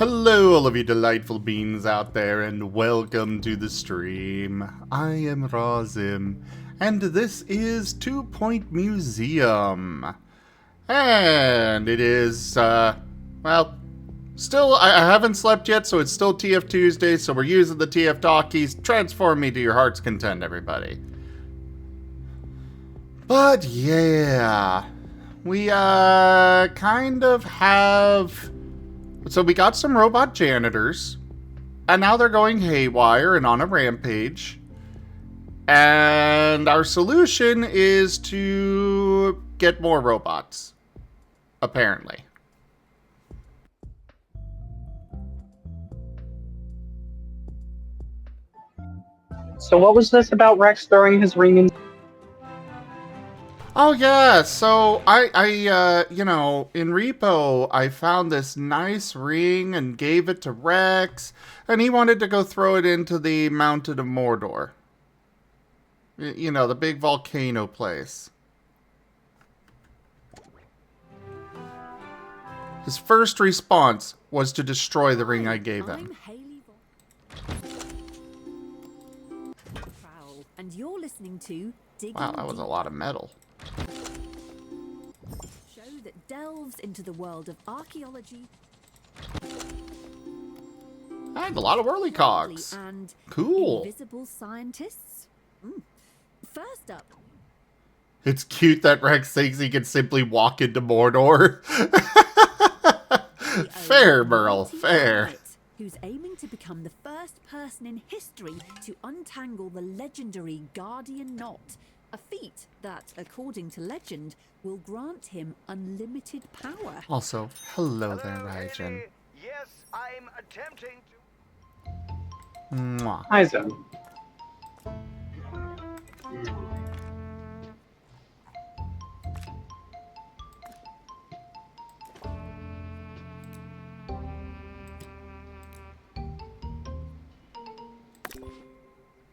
Hello, all of you delightful beings out there, and welcome to the stream. I am Razim, and this is 2 Point Museum. And it is, well, still, I haven't slept yet, so it's still TF Tuesday, so we're using the TF talkies. Transform me to your heart's content, everybody. But yeah, we, kind of have... So we got some robot janitors, and now they're going haywire and on a rampage. And our solution is to get more robots, apparently. So what was this about Rex throwing his ring in? Oh yeah, so you know, in Repo, I found this nice ring and gave it to Rex, and he wanted to go throw it into the Mountain of Mordor. You know, the big volcano place. His first response was to destroy the ring I gave him. And you're listening to Digging Wow, that was a lot of metal. Show that delves into the world of archaeology And a lot of whirly cogs. and Cool. invisible scientists. First up, It's cute that Rex thinks he can simply walk into Mordor. Fair, Merle, fair. Who's aiming to become the first person in history to untangle the legendary Guardian Knot, a feat that, according to legend, will grant him unlimited power. Also, hello there, Rajan. Yes, I'm attempting to. Mwah. Hi, Zone.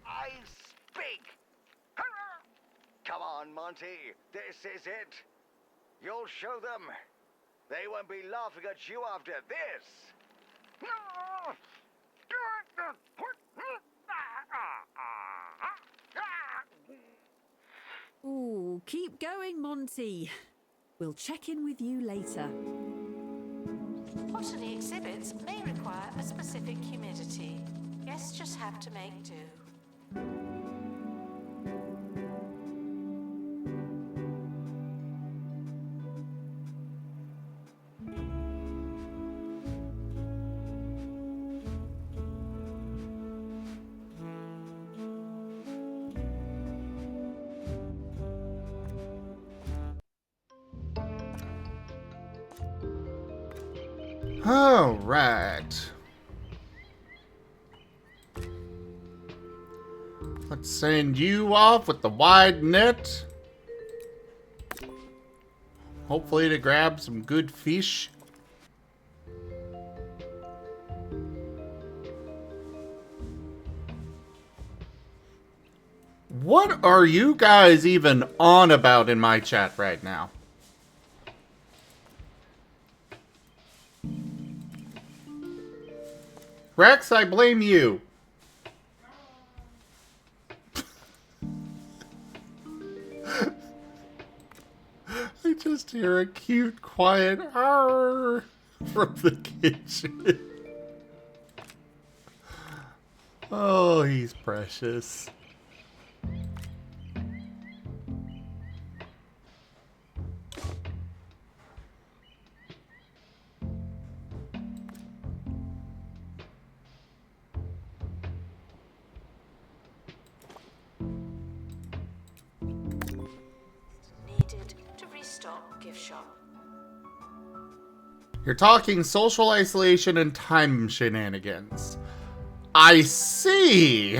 I speak. Hurrah! Come on, Monty. This is it. You'll show them. They won't be laughing at you after this. Ooh, keep going, Monty. We'll check in with you later. Pottery exhibits may require a specific humidity. Guests just have to make do. All right. Let's send you off with the wide net. Hopefully to grab some good fish. What are you guys even on about in my chat right now? Rex, I blame you. I just hear a cute, quiet "arr" from the kitchen. Oh, he's precious. Needed to restock gift shop. You're talking social isolation and time shenanigans. I see!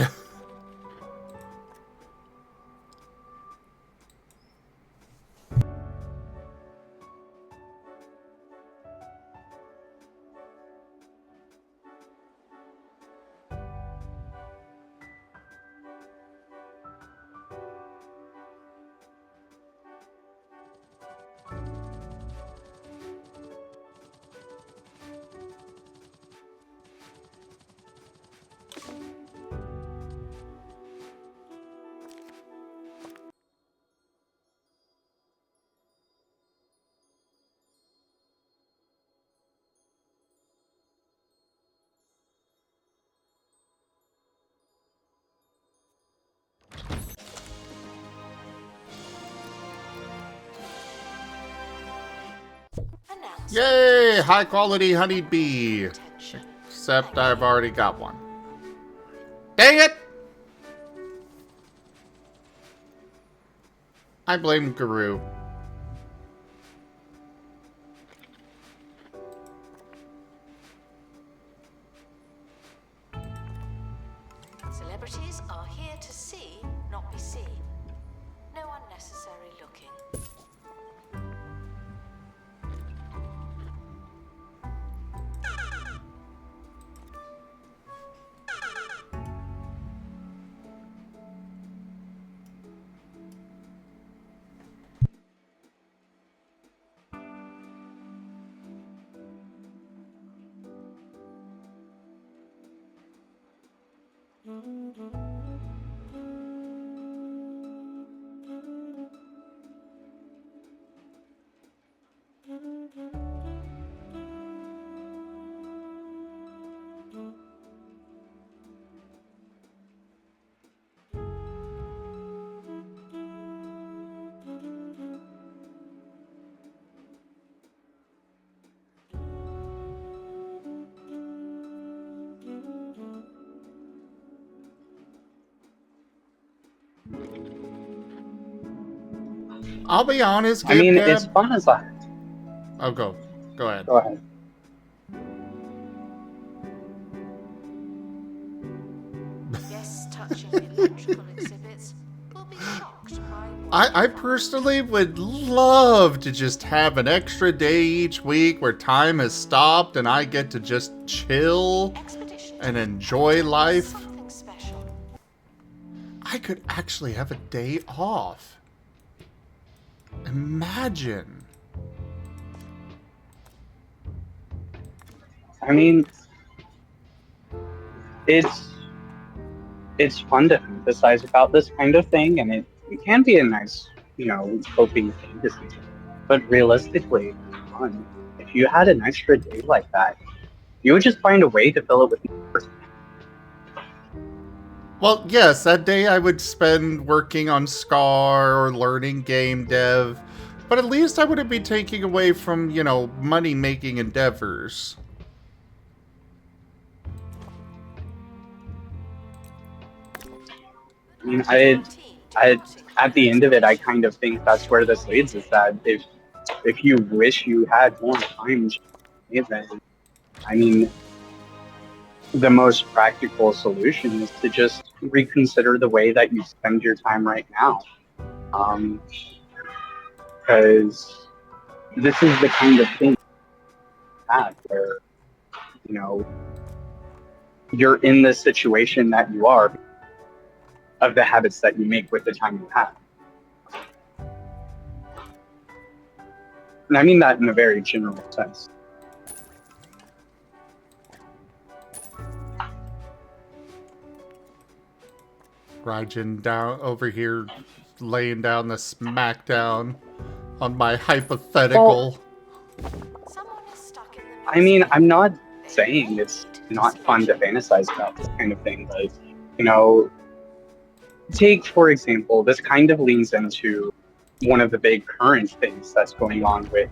Yay! High quality honeybee! Attention. Except I've already got one. Dang it! I blame Guru. Celebrities are here to see, not be seen. No unnecessary looking. I'll be honest, I mean, Gib it's Gab. fun as a... Oh, go ahead. Go ahead. Guests touching electrical exhibits will be shocked by what I personally would love to just have an extra day each week where time has stopped and I get to just chill expedition and enjoy life. something special. I could actually have a day off. Imagine. I mean, it's fun to emphasize about this kind of thing, and it can be a nice, coping fantasy. But realistically, fun. If you had an extra day like that, you would just find a way to fill it with more. Well, yes, that day I would spend working on Scar or learning game dev, but at least I wouldn't be taking away from, money-making endeavors. I mean, at the end of it, I kind of think that's where this leads, is that if you wish you had more time, then, I mean, the most practical solution is to just reconsider the way that you spend your time right now. Because this is the kind of thing where, you're in the situation that you are of the habits that you make with the time you have. And I mean that in a very general sense. Rajan down over here laying down the smackdown on my hypothetical. Someone is stuck in the I mean, I'm not saying it's not fun to fantasize about this kind of thing, but, take, for example, this kind of leans into one of the big current things that's going on with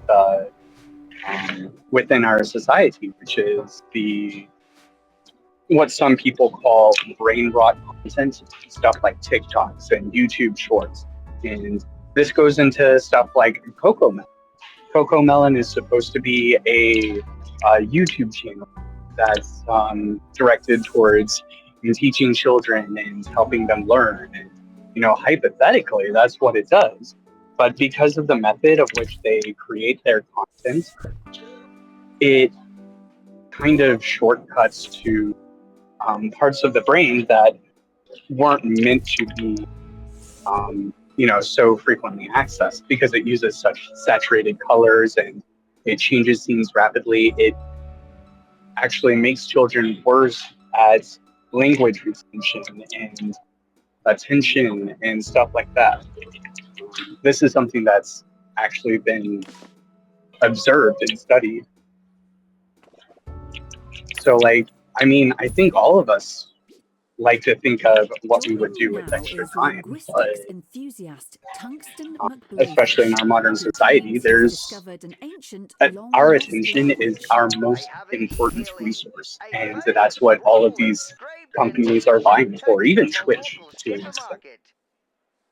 within our society, which is what some people call brain rot content, stuff like TikToks and YouTube Shorts. And this goes into stuff like Coco Melon. Coco Melon is supposed to be a YouTube channel that's directed towards teaching children and helping them learn. And, hypothetically, that's what it does. But because of the method of which they create their content, it kind of shortcuts to parts of the brain that weren't meant to be, so frequently accessed, because it uses such saturated colors and it changes scenes rapidly. It actually makes children worse at language retention and attention and stuff like that. This is something that's actually been observed and studied. So, I think all of us like to think of what we would Joining do me with now extra is time, but linguistics enthusiast Tungsten especially in McBlowfish, our modern who society, claims he's there's discovered an ancient, our long-lost attention is language. our I most have it important here. resource, A and very that's what all of small, these scraped and companies are tasty vying for, turkey even from a Twitch local to an extent. supermarket.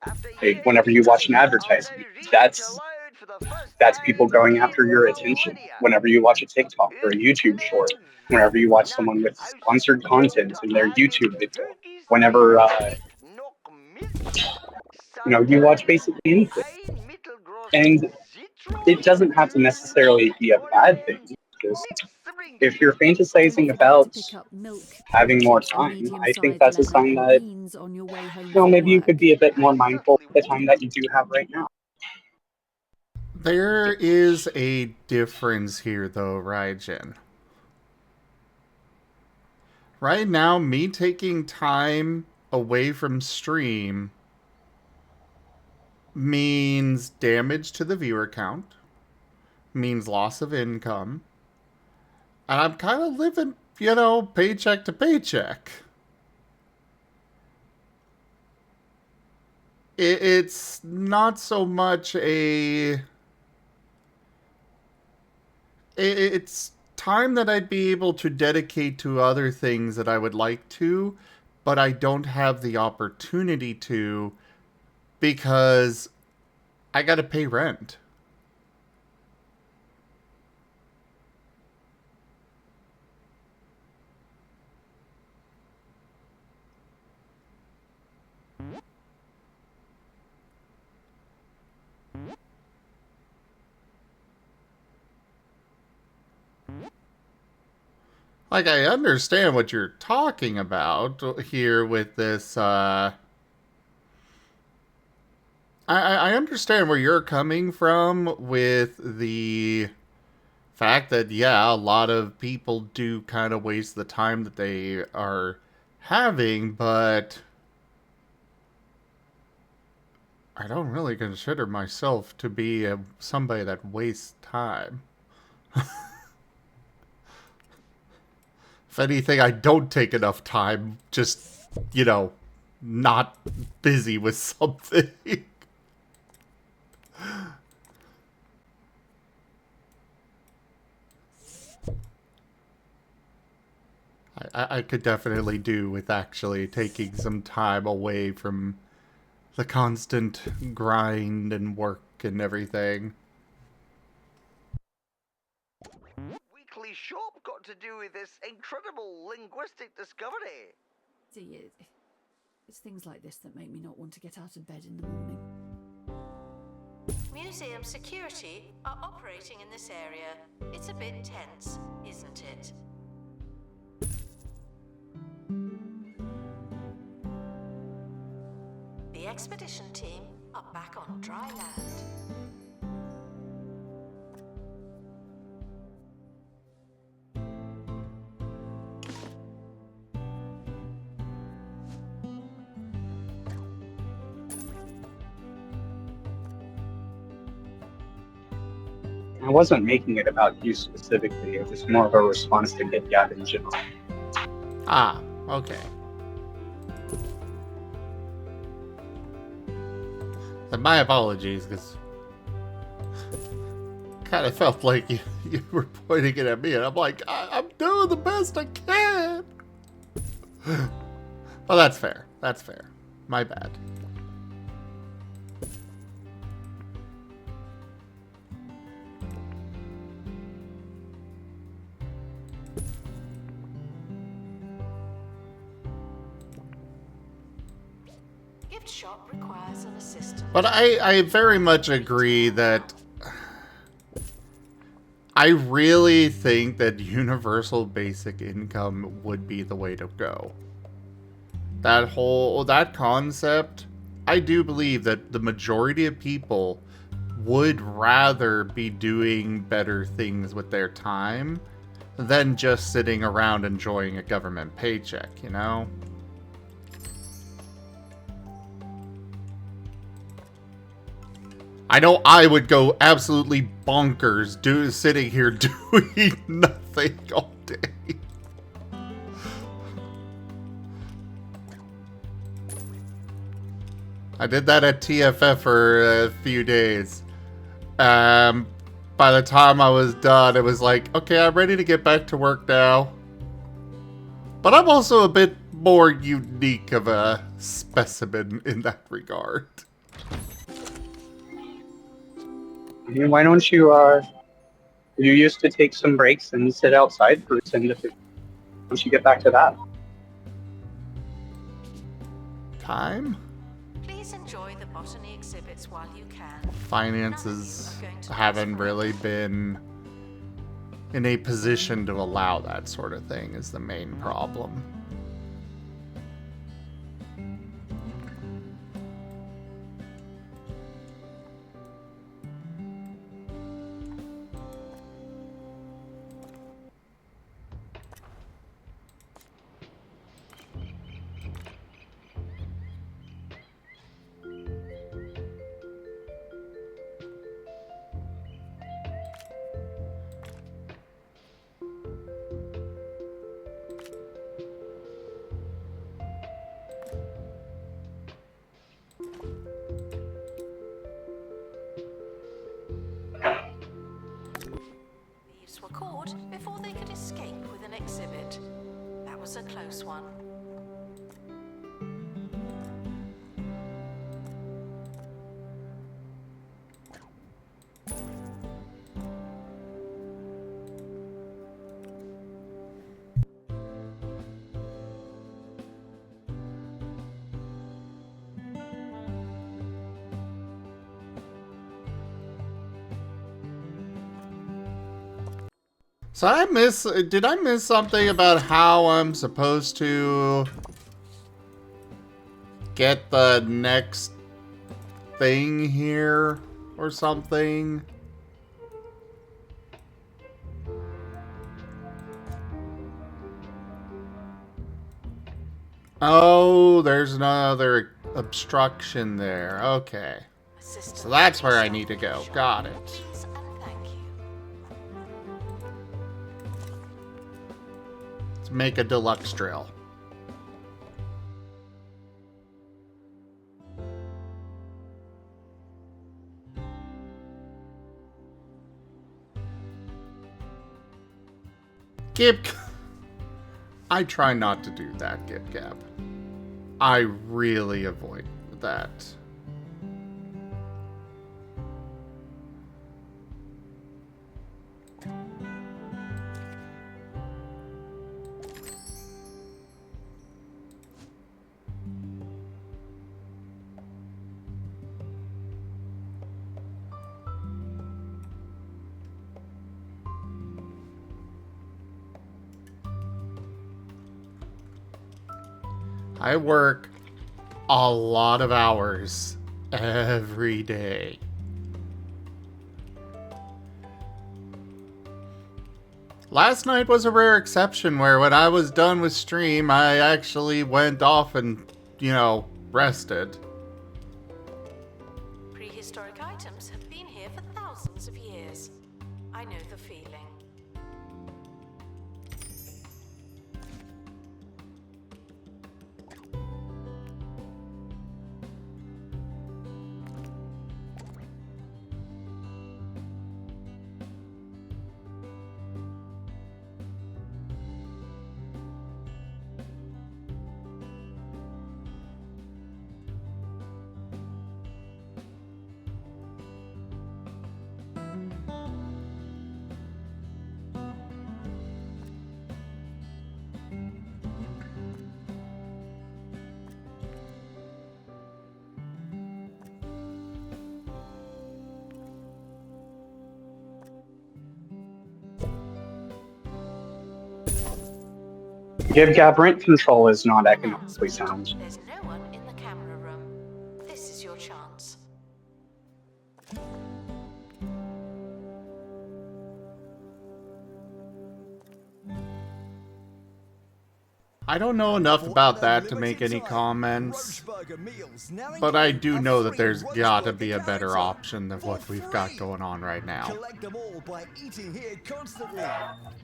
After Like, years whenever of you watch an study, I'm advertisement, now ready to that's load for the first that's people time going in after your attention. millennia. Whenever you watch a TikTok or a YouTube short, Lieutenant whenever you watch Vecna, someone with host sponsored report content to in their Island YouTube video, Turkey whenever Street. Noch Milch. you watch Sardellen. basically anything, Ein mittelgroßes and it doesn't have to necessarily be a bad thing. Zitrusrollen. Just Mixed drink. if you're Don't fantasizing forget to about pick up milk, having more porridge, a time, I think medium-sized that's a lemon, sign and that beans on your way home you know, from maybe you could work. be a bit more I mindful of certainly the would. time that you do have right now. There is a difference here, though, Raijin. Right now, me taking time away from stream means damage to the viewer count, means loss of income, and I'm kind of living, paycheck to paycheck. It's not so much it's time that I'd be able to dedicate to other things that I would like to, but I don't have the opportunity to because I gotta pay rent. Like, I understand what you're talking about here with this, I understand where you're coming from with the fact that, yeah, a lot of people do kind of waste the time that they are having, but I don't really consider myself to be somebody that wastes time. If anything, I don't take enough time just, not busy with something. I could definitely do with actually taking some time away from the constant grind and work and everything. Weekly shop got to do with this incredible linguistic discovery. See, it's things like this that make me not want to get out of bed in the morning. Museum security are operating in this area. It's a bit tense, isn't it? The expedition team are back on dry land. I wasn't making it about you specifically. It was more of a response to Get Gab in general. Ah, okay. And my apologies, because kind of felt like you were pointing it at me, and I'm like, I'm doing the best I can. Well, that's fair. That's fair. My bad. Gift shop requires an assistant. But I very much agree that I really think that universal basic income would be the way to go. That concept, I do believe that the majority of people would rather be doing better things with their time than just sitting around enjoying a government paycheck, you know? I know I would go absolutely bonkers sitting here doing nothing all day. I did that at TFF for a few days. By the time I was done, it was like, okay, I'm ready to get back to work now. But I'm also a bit more unique of a specimen in that regard. I mean, why don't you, you used to take some breaks and sit outside for 10 to 15. Once you get back to that. Time? Please enjoy the botany exhibits while you can. Finances haven't really been in a position to allow that sort of thing is the main problem. Thieves were caught before they could escape with an exhibit. That was a close one. So did I miss something about how I'm supposed to get the next thing here or something? Oh, there's another obstruction there. Okay. So that's where I need to go. Got it. Please and thank you. Let's make a deluxe drill. Gib, I try not to do that, Gib Gab. I really avoid that. I work a lot of hours every day. Last night was a rare exception where when I was done with stream, I actually went off and, rested. Prehistoric items have been here for thousands of years. I know the feeling. Gib-gab rent control is not economically sound. There's no one in the camera room. This is your chance. I don't know enough about that to make any comments, but I do know that there's gotta be a better option than what we've got going on right now.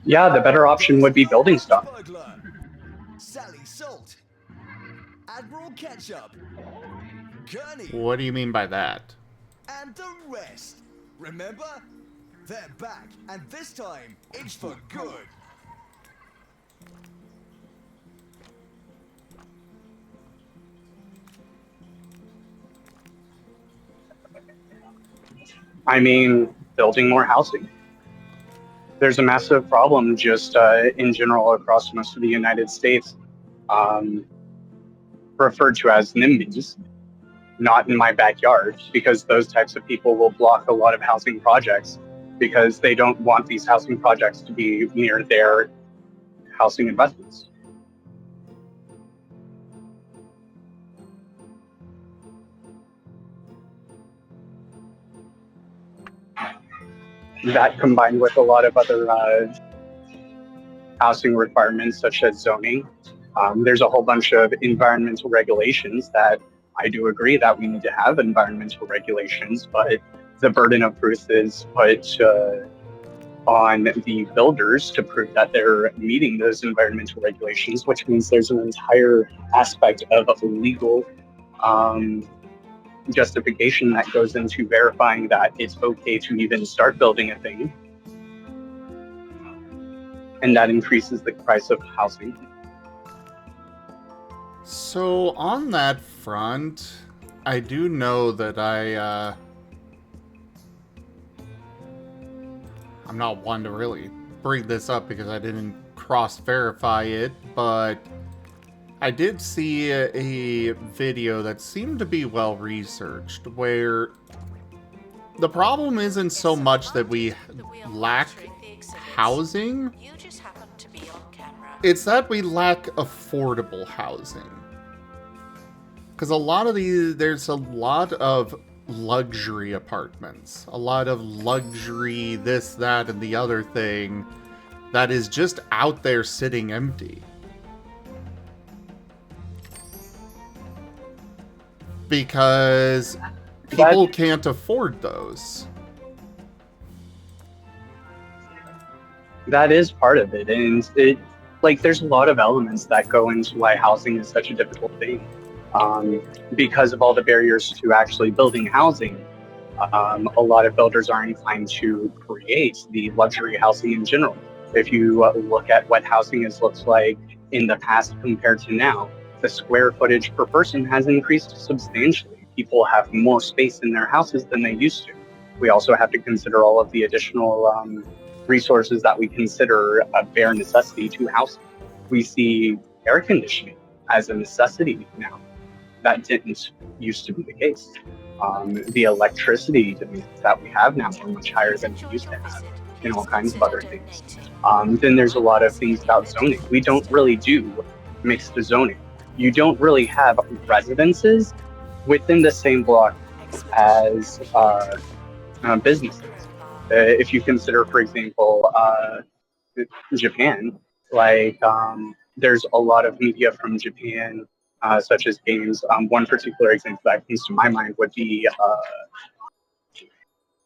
Yeah, the better option would be building stuff. Sally Salt, Admiral Ketchup, Gurney, What do you mean by that? and the rest. Remember? They're back, and this time, it's for good. I mean, building more housing. There's a massive problem just in general across most of the United States, um, referred to as NIMBYs, not in my backyard, because those types of people will block a lot of housing projects because they don't want these housing projects to be near their housing investments. That combined with a lot of other housing requirements such as zoning. There's a whole bunch of environmental regulations that I do agree that we need to have environmental regulations, but the burden of proof is put on the builders to prove that they're meeting those environmental regulations, which means there's an entire aspect of legal justification that goes into verifying that it's okay to even start building a thing. And that increases the price of housing. So on that front, I do know that I'm not one to really bring this up because I didn't cross-verify it, but I did see a video that seemed to be well-researched, where the problem isn't so much that we lack housing, You just happen to be on camera. it's that we lack affordable housing. Because there's a lot of luxury apartments, a lot of luxury this, that, and the other thing that is just out there sitting empty. Because people can't afford those. That is part of it, and there's a lot of elements that go into why housing is such a difficult thing. Because of all the barriers to actually building housing, a lot of builders aren't inclined to create the luxury housing in general. If you look at what housing has looked like in the past compared to now, the square footage per person has increased substantially. People have more space in their houses than they used to. We also have to consider all of the additional resources that we consider a bare necessity to housing. We see air conditioning as a necessity now. That didn't used to be the case. The electricity demands that we have now are much higher than we used to have, and all kinds of other things. Then there's a lot of things about zoning. We don't really do mixed zoning. You don't really have residences within the same block as businesses. If you consider, for example, Japan, there's a lot of media from Japan, such as games. One particular example that comes to my mind would be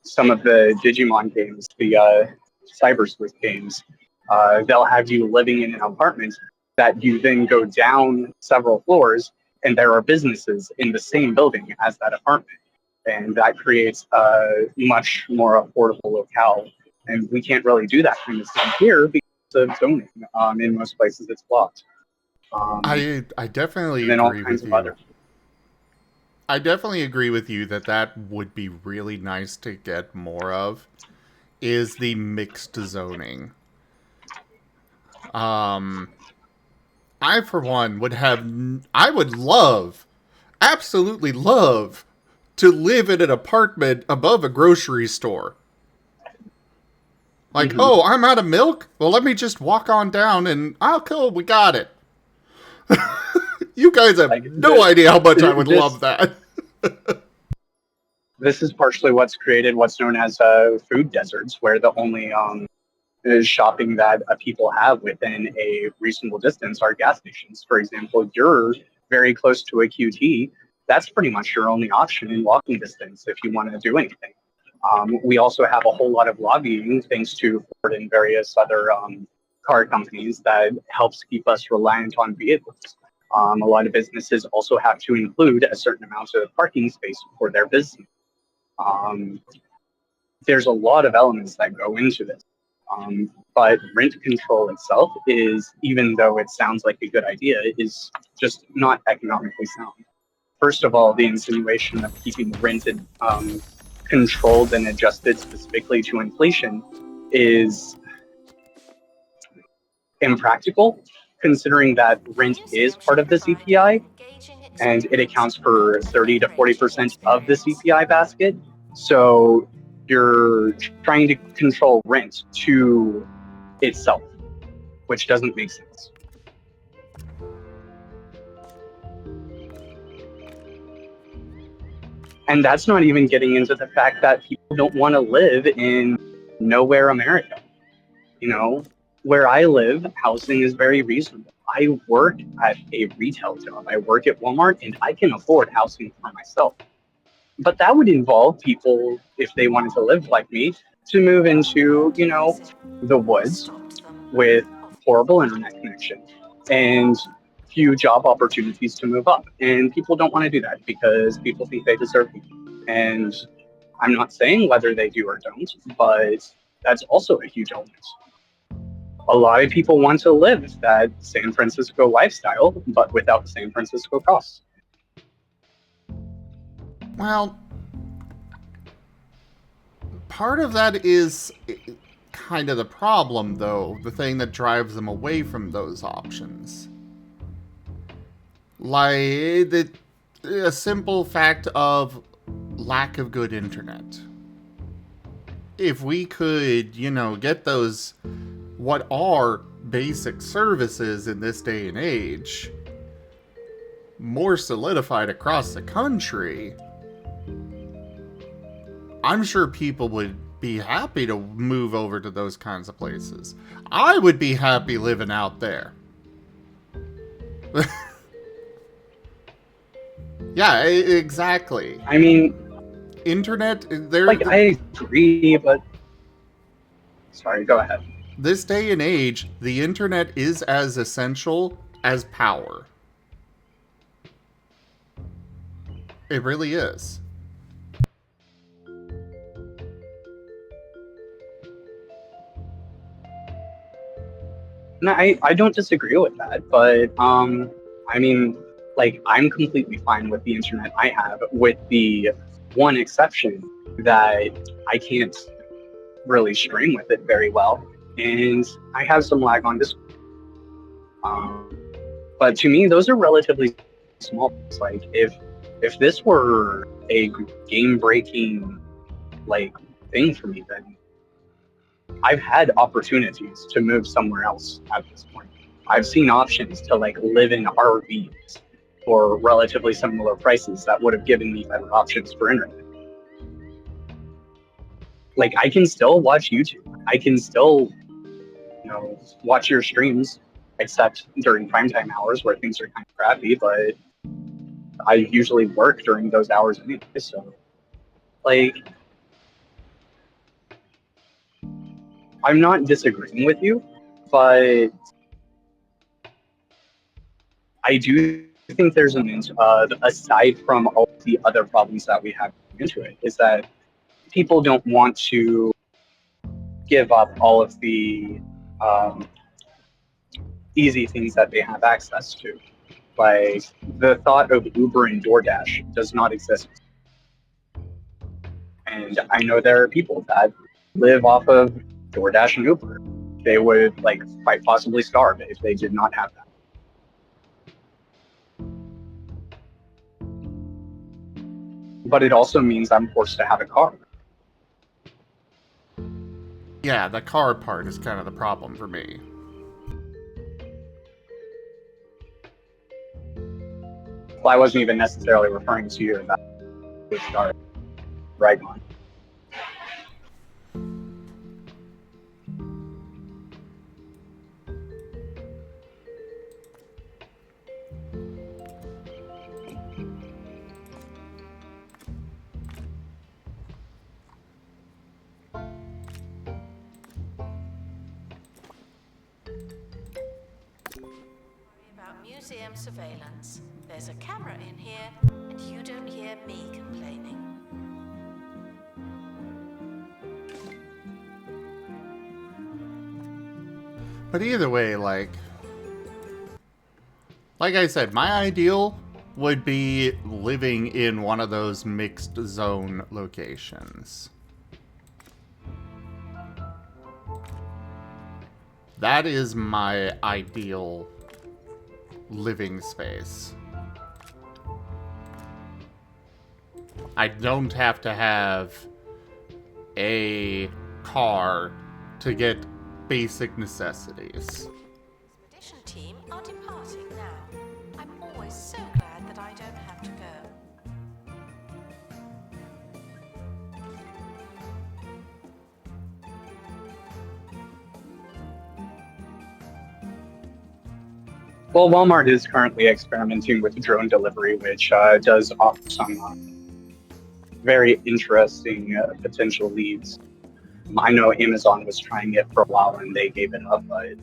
some of the Digimon games, the Cyber Sleuth games. They'll have you living in an apartment that you then go down several floors, and there are businesses in the same building as that apartment. And that creates a much more affordable locale. And we can't really do that kind of stuff here because of zoning. In most places, it's blocked. I definitely and all agree kinds with of you. other. I definitely agree with you that would be really nice to get more of, is the mixed zoning. I, for one, I would absolutely love, to live in an apartment above a grocery store. Like, oh, I'm out of milk? Well, let me just walk on down and, oh, cool, we got it. You guys have no idea how much I would love that. This is partially what's created what's known as food deserts, where the only shopping that people have within a reasonable distance are gas stations. For example, you're very close to a QT. That's pretty much your only option in walking distance if you want to do anything. We also have a whole lot of lobbying, thanks to Ford and various other car companies, that helps keep us reliant on vehicles. A lot of businesses also have to include a certain amount of parking space for their business. Um, there's a lot of elements that go into this. But rent control itself is, even though it sounds like a good idea, is just not economically sound. First of all, the insinuation of keeping rent controlled and adjusted specifically to inflation is impractical, considering that rent is part of the CPI and it accounts for 30 to 40% of the CPI basket. So you're trying to control rent to itself, which doesn't make sense. And that's not even getting into the fact that people don't want to live in nowhere America. You know, where I live, housing is very reasonable. I work at a retail job. I work at Walmart and I can afford housing for myself. But that would involve people, if they wanted to live like me, to move into, the woods with horrible internet connection and few job opportunities to move up. And people don't want to do that because people think they deserve it. And I'm not saying whether they do or don't, but that's also a huge element. A lot of people want to live that San Francisco lifestyle, but without the San Francisco costs. Well, part of that is kind of the problem, though, the thing that drives them away from those options. Like, a simple fact of lack of good internet. If we could, get those, what are basic services in this day and age, more solidified across the country, I'm sure people would be happy to move over to those kinds of places. I would be happy living out there. Yeah, exactly. I mean, internet, there. Like, I agree, but sorry, go ahead. This day and age, the internet is as essential as power. It really is. No, I don't disagree with that, but I mean, like, I'm completely fine with the internet I have, with the one exception that I can't really stream with it very well, and I have some lag on Discord. But to me, those are relatively small. It's like, if this were a game-breaking thing for me, then I've had opportunities to move somewhere else at this point. I've seen options to live in RVs for relatively similar prices that would have given me better options for internet. I can still watch YouTube. I can still, watch your streams, except during primetime hours where things are kind of crappy, but I usually work during those hours anyway, so I'm not disagreeing with you, but I do think there's an aside from all the other problems that we have into it, is that people don't want to give up all of the easy things that they have access to. Like, the thought of Uber and DoorDash does not exist. And I know there are people that live off of DoorDash and Uber. They would quite possibly starve if they did not have that. But it also means I'm forced to have a car. Yeah, the car part is kind of the problem for me. Well, I wasn't even necessarily referring to you about the car. Right on. museum surveillance. There's a camera in here, and you don't hear me complaining. But either way, like I said, my ideal would be living in one of those mixed zone locations. That is my ideal living space. I don't have to have a car to get basic necessities. Expedition team are departing now. I'm always so glad that I don't have to go. Well, Walmart is currently experimenting with drone delivery, which does offer some very interesting potential leads. I know Amazon was trying it for a while and they gave it up, but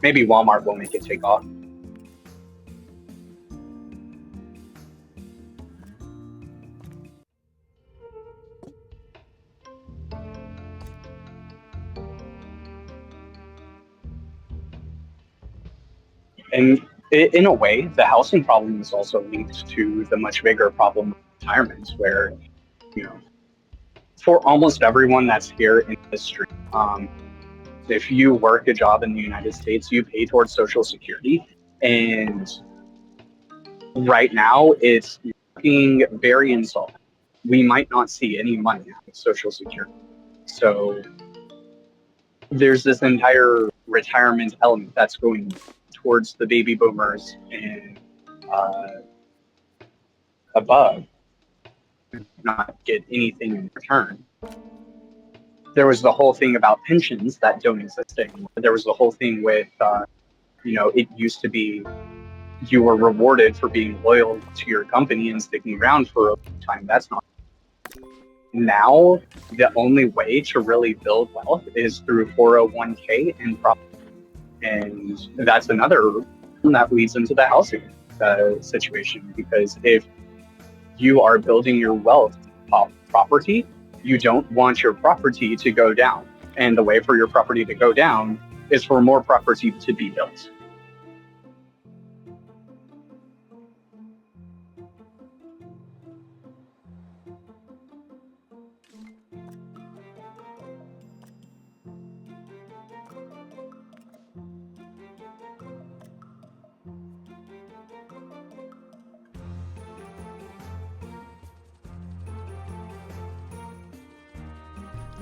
maybe Walmart will make it take off. And in a way, the housing problem is also linked to the much bigger problem of retirement, where, you know, for almost everyone that's here in the street, if you work a job in the United States, you pay towards Social Security. And right now, it's looking very insolvent. We might not see any money out of Social Security. So there's this entire retirement element that's going towards the baby boomers and above, not get anything in return. There was the whole thing about pensions that don't exist anymore. There was the whole thing with, it used to be you were rewarded for being loyal to your company and sticking around for a long time. That's not. Now, the only way to really build wealth is through 401k and profit. And that's another one that leads into the housing situation, because if you are building your wealth off property, you don't want your property to go down. And the way for your property to go down is for more property to be built.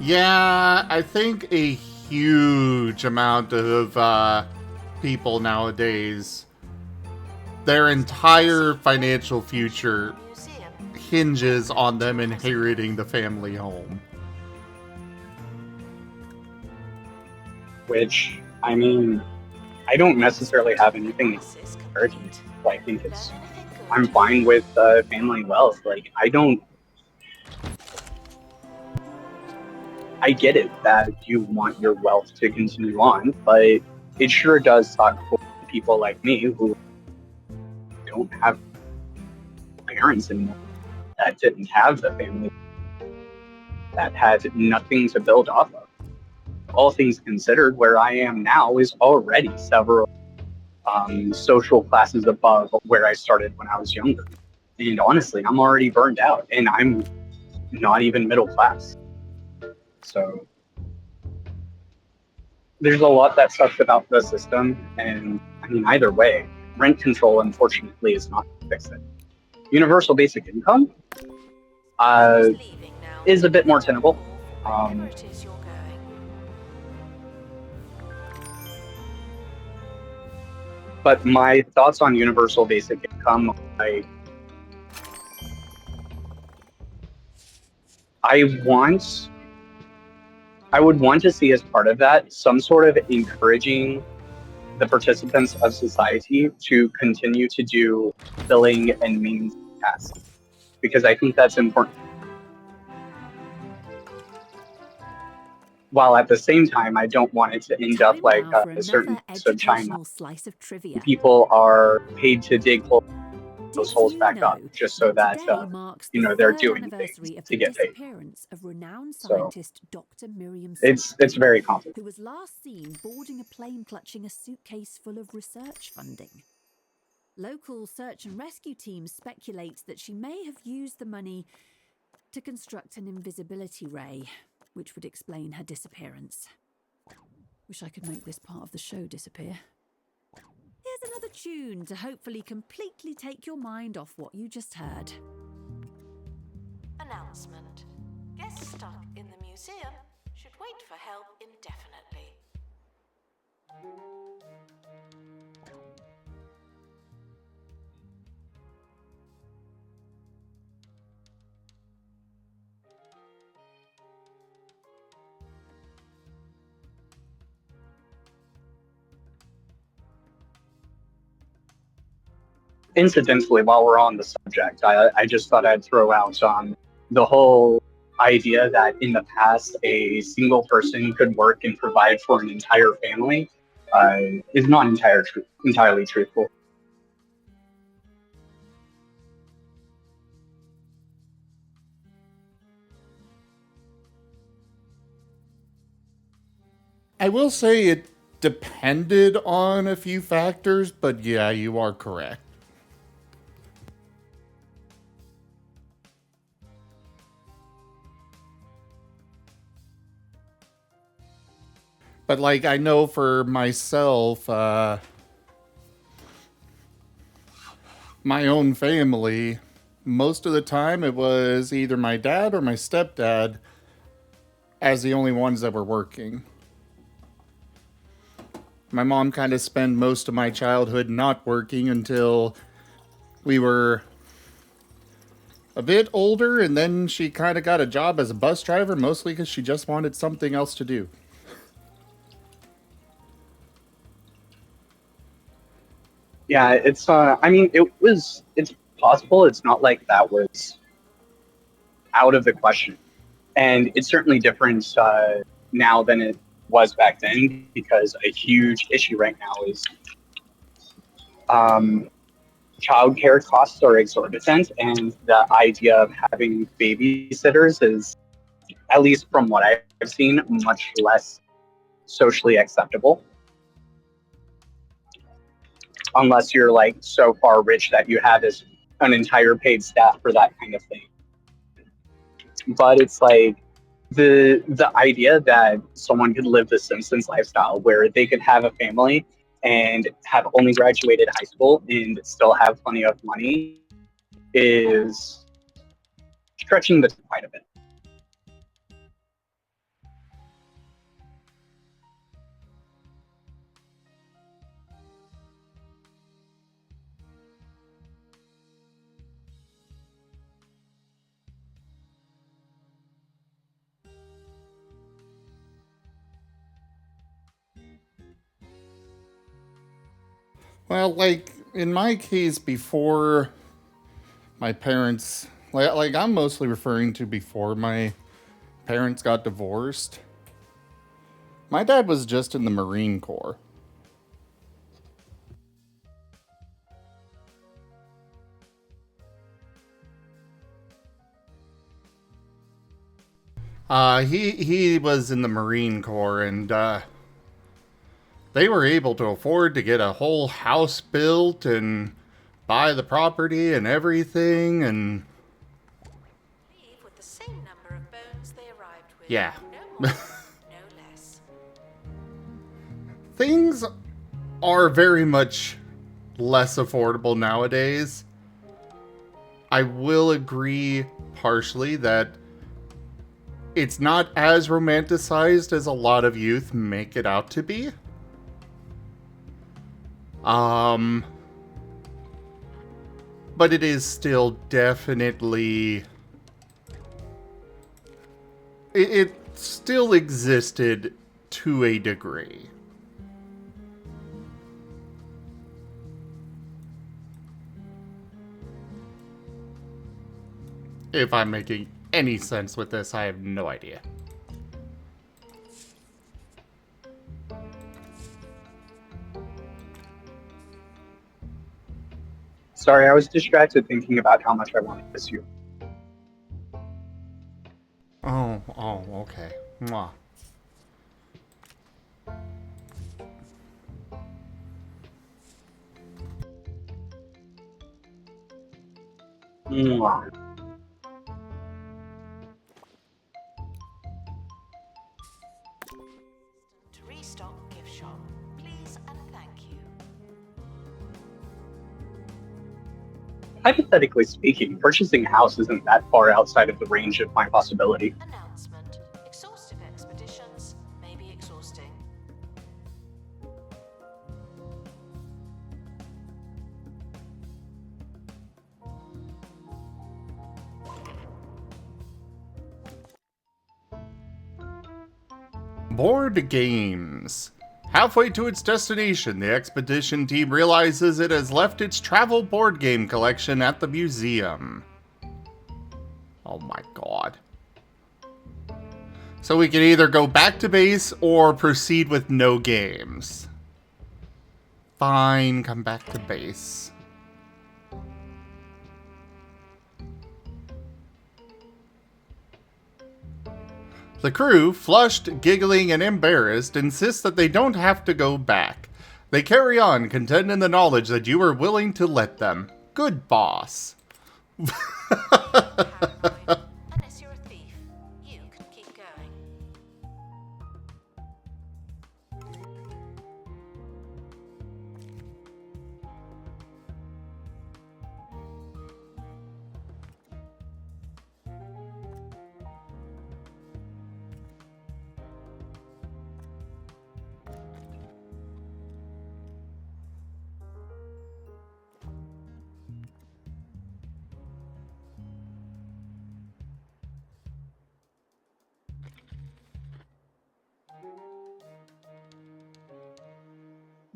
Yeah, I think a huge amount of people nowadays, their entire financial future hinges on them inheriting the family home. Which, I mean, I don't necessarily have anything urgent. I think I'm fine with family wealth. Like, I get it that you want your wealth to continue on, but it sure does suck for people like me who don't have parents anymore, that didn't have the family, that had nothing to build off of. All things considered, where I am now is already several social classes above where I started when I was younger. And honestly, I'm already burned out, and I'm not even middle class. So there's a lot that sucks about the system, and I mean, either way, rent control, unfortunately, is not to fix it. Universal basic income is a bit more tenable. But my thoughts on universal basic income, I would want to see as part of that some sort of encouraging the participants of society to continue to do filling and means tasks, because I think that's important. while at the same time, I don't want it to end up Time like now for certain another parts of China. educational slice of trivia. People are paid to dig those Did holes you back up know just so that today marks the they're third doing things anniversary of to the get paid. disappearance of renowned So scientist Dr. Miriam it's Sinclair, very complicated. who was last seen boarding a plane clutching a suitcase full of research funding. Local search and rescue teams speculate that she may have used the money to construct an invisibility ray, which would explain her disappearance. Wish I could make this part of the show disappear. Here's another tune to hopefully completely take your mind off what you just heard. Announcement. Guests stuck in the museum should wait for help indefinitely. Incidentally, while we're on the subject, I just thought I'd throw out the whole idea that in the past a single person could work and provide for an entire family is not entirely truthful. I will say it depended on a few factors, but yeah, you are correct. But like, I know for myself, my own family, most of the time it was either my dad or my stepdad as the only ones that were working. My mom kind of spent most of my childhood not working until we were a bit older, and then she kind of got a job as a bus driver, mostly because she just wanted something else to do. Yeah, it's I mean it's possible. It's not like that was out of the question, and it's certainly different now than it was back then, because a huge issue right now is childcare costs are exorbitant, and the idea of having babysitters is, at least from what I've seen, much less socially acceptable. Unless you're like so far rich that you have an entire paid staff for that kind of thing. But it's like the idea that someone could live the Simpsons lifestyle where they could have a family and have only graduated high school and still have plenty of money is stretching this quite a bit. Well, like, in my case, before my parents, like I'm mostly referring to before my parents got divorced. My dad was just in the Marine Corps. He was in the Marine Corps, and they were able to afford to get a whole house built and buy the property and everything, and Leave with the same number of bones they arrived with. yeah. No more, no less. Things are very much less affordable nowadays. I will agree partially that it's not as romanticized as a lot of youth make it out to be. But it is still definitely... It still existed to a degree. If I'm making any sense with this, I have no idea. Sorry, I was distracted thinking about how much I want to kiss you. Oh, okay. Mwah. Mwah. To restock gift shop, please and thank you. Hypothetically speaking, purchasing a house isn't that far outside of the range of my possibility. Announcement. Exhaustive expeditions may be exhausting. Board games. Halfway to its destination, the expedition team realizes it has left its travel board game collection at the museum. Oh my god. So we can either go back to base or proceed with no games. Fine, come back to base. The crew, flushed, giggling, and embarrassed, insist that they don't have to go back. They carry on, content in the knowledge that you are willing to let them. Good boss. Paranoid. Unless you're a thief, you can keep going.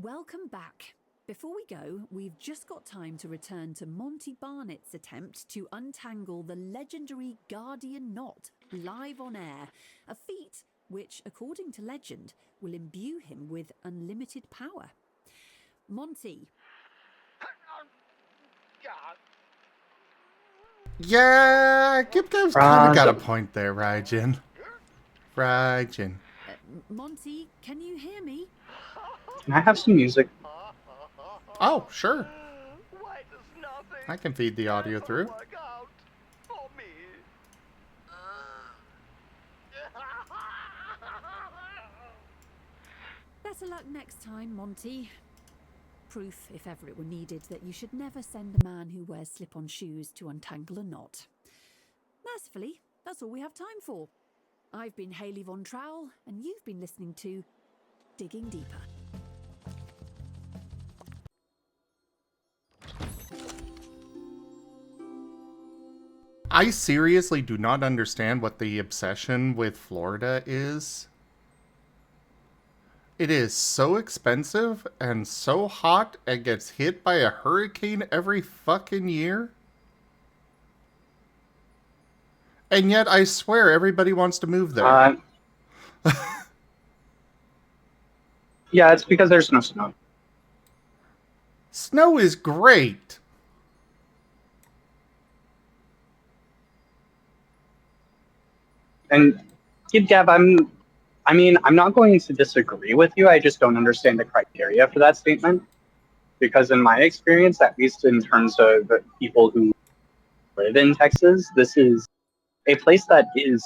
Welcome back. Before we go, we've just got time to return to Monty Barnett's attempt to untangle the legendary Guardian Knot live on air, a feat which, according to legend, will imbue him with unlimited power. Monty. Yeah, Gibgab's kind of got a point there, Raijin. Raijin. Monty, can you hear me? Can I have some music? Oh, sure. Why does nothing I can feed the audio through. work out for me? Better luck next time, Monty. Proof, if ever it were needed, that you should never send a man who wears slip-on shoes to untangle a knot. Mercifully, that's all we have time for. I've been Hayley Von Trowell, and you've been listening to Digging Deeper. I seriously do not understand what the obsession with Florida is. It is so expensive and so hot and gets hit by a hurricane every fucking year. And yet I swear everybody wants to move there. Yeah, it's because there's no snow. Snow is great. And Kid Gab, I'm not going to disagree with you. I just don't understand the criteria for that statement. Because in my experience, at least in terms of the people who live in Texas, this is a place that is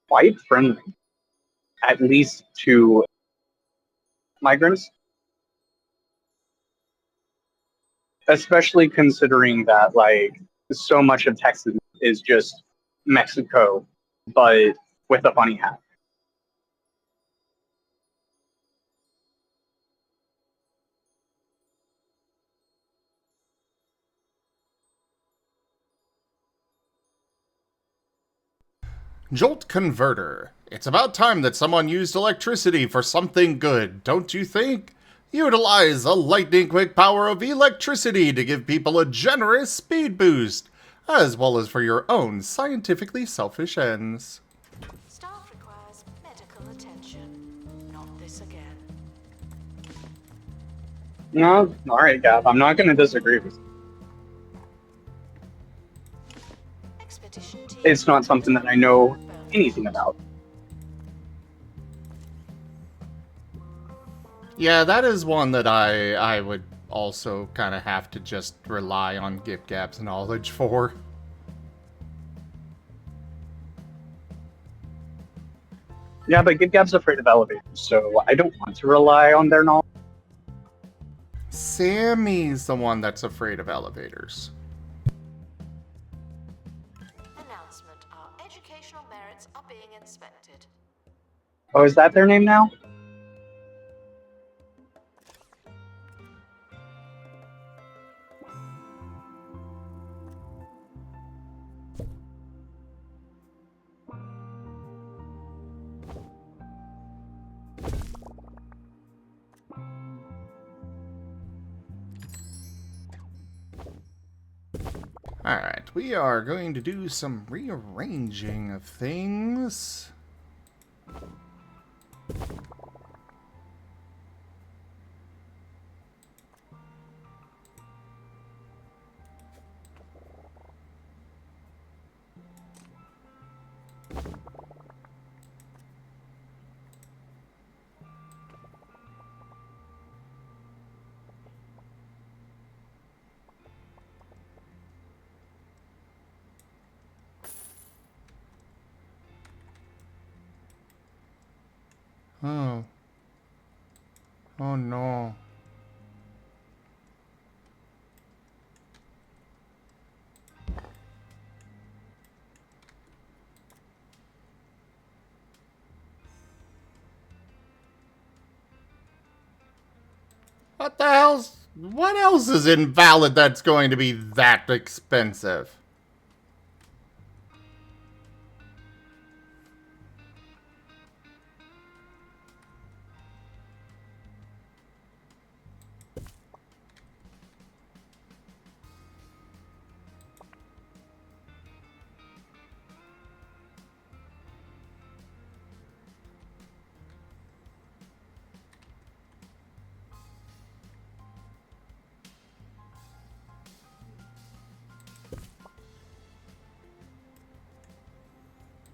quite friendly, at least to migrants. Especially considering that, like, so much of Texas is just Mexico, but with a funny hat. Jolt Converter. It's about time that someone used electricity for something good, don't you think? Utilize the lightning-quick power of electricity to give people a generous speed boost, as well as for your own scientifically selfish ends. Staff requires medical attention. Not this again. No, all right, Gab. I'm not going to disagree with you. it's not something that I know anything about. Yeah, that is one that I would also kind of have to just rely on GibGab's knowledge for. Yeah, but GibGab's afraid of elevators, so I don't want to rely on their knowledge. Sammy's the one that's afraid of elevators. Announcement. Our educational merits are being inspected. Oh, is that their name now? Alright, we are going to do some rearranging of things. Oh. Oh no. What the hell's... What else is invalid that's going to be that expensive?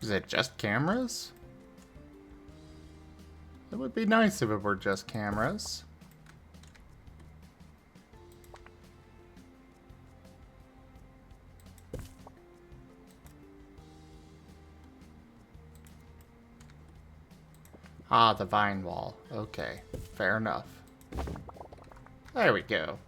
Is it just cameras? It would be nice if it were just cameras. Ah, the vine wall. Okay, fair enough. There we go.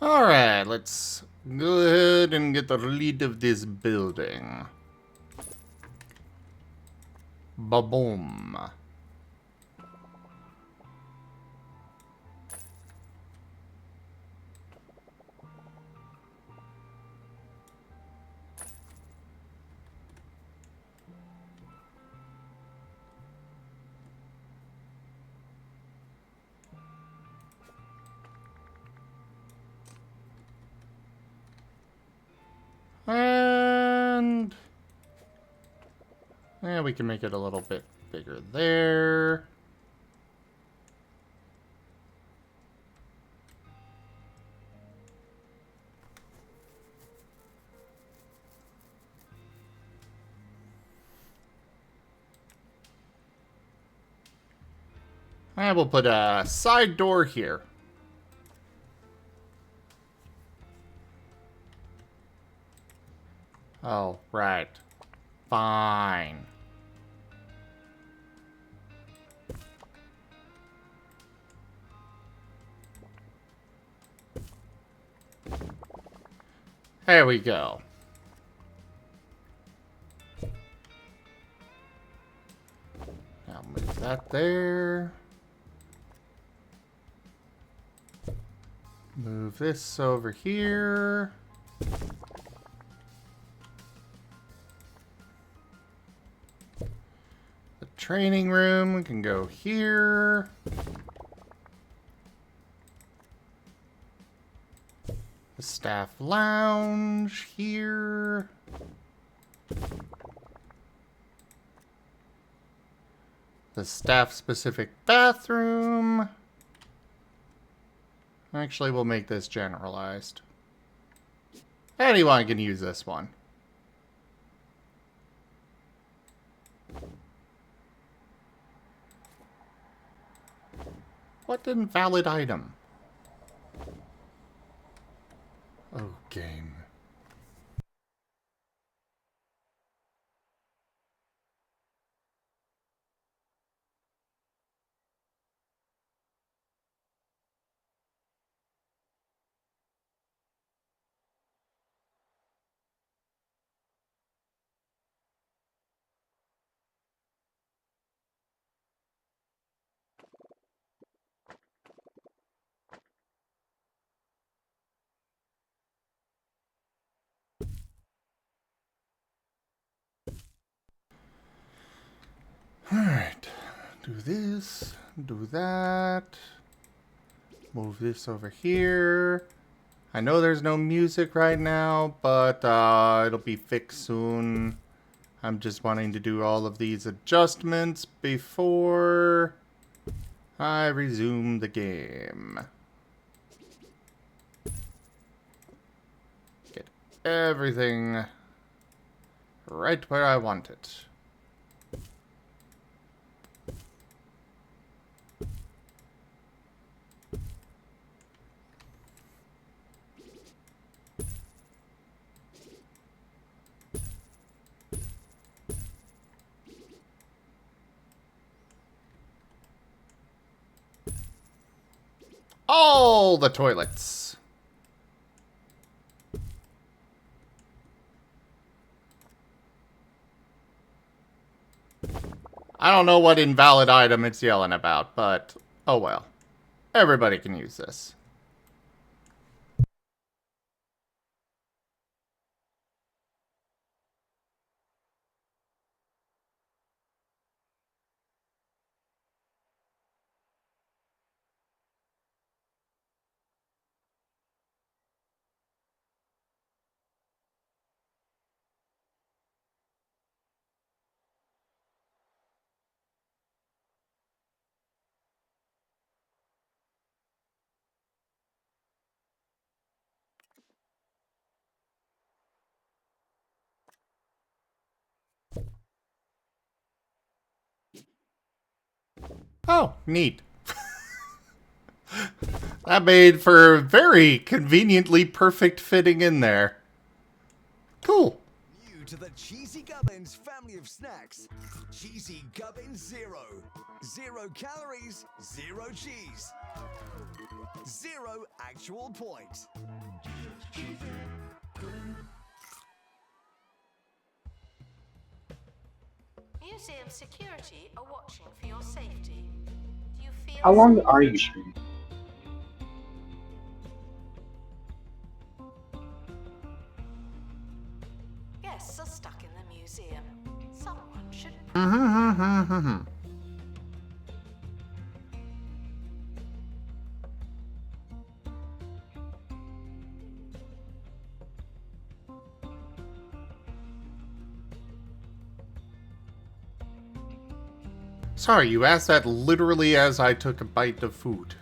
Alright, let's go ahead and get rid of this building. Ba-boom. And... yeah, we can make it a little bit bigger there. And we'll put a side door here. Oh, right. Fine. There we go. that there. Move this over here. The training room can go here. The staff lounge here. The staff-specific bathroom. Actually, we'll make this generalized. Anyone can use this one. What invalid item? Oh, game. Alright. Do this. Do that. Move this over here. I know there's no music right now, but it'll be fixed soon. I'm just wanting to do all of these adjustments before I resume the game. Get everything right where I want it. All the toilets. I don't know what invalid item it's yelling about, but oh well. Everybody can use this. Oh, neat. That made for very conveniently perfect fitting in there. Cool. New to the Cheesy Gubbins family of snacks. Cheesy Gubbins Zero. 0 calories, 0 cheese. 0 actual points. Museum security are watching for your safety. Do you feel How long safe? are you streaming? Guests are stuck in the museum. Someone should. Sorry, you asked that literally as I took a bite of food.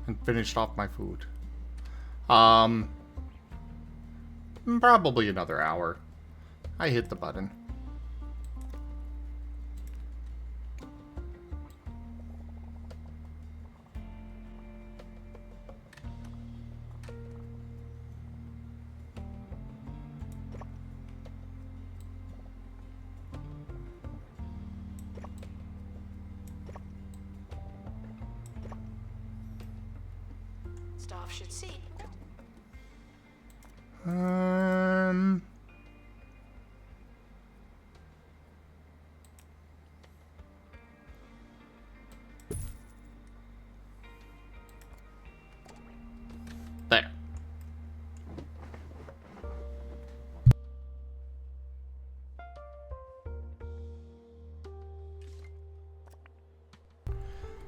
And finished off my food. Probably another hour. I hit the button. Staff should see.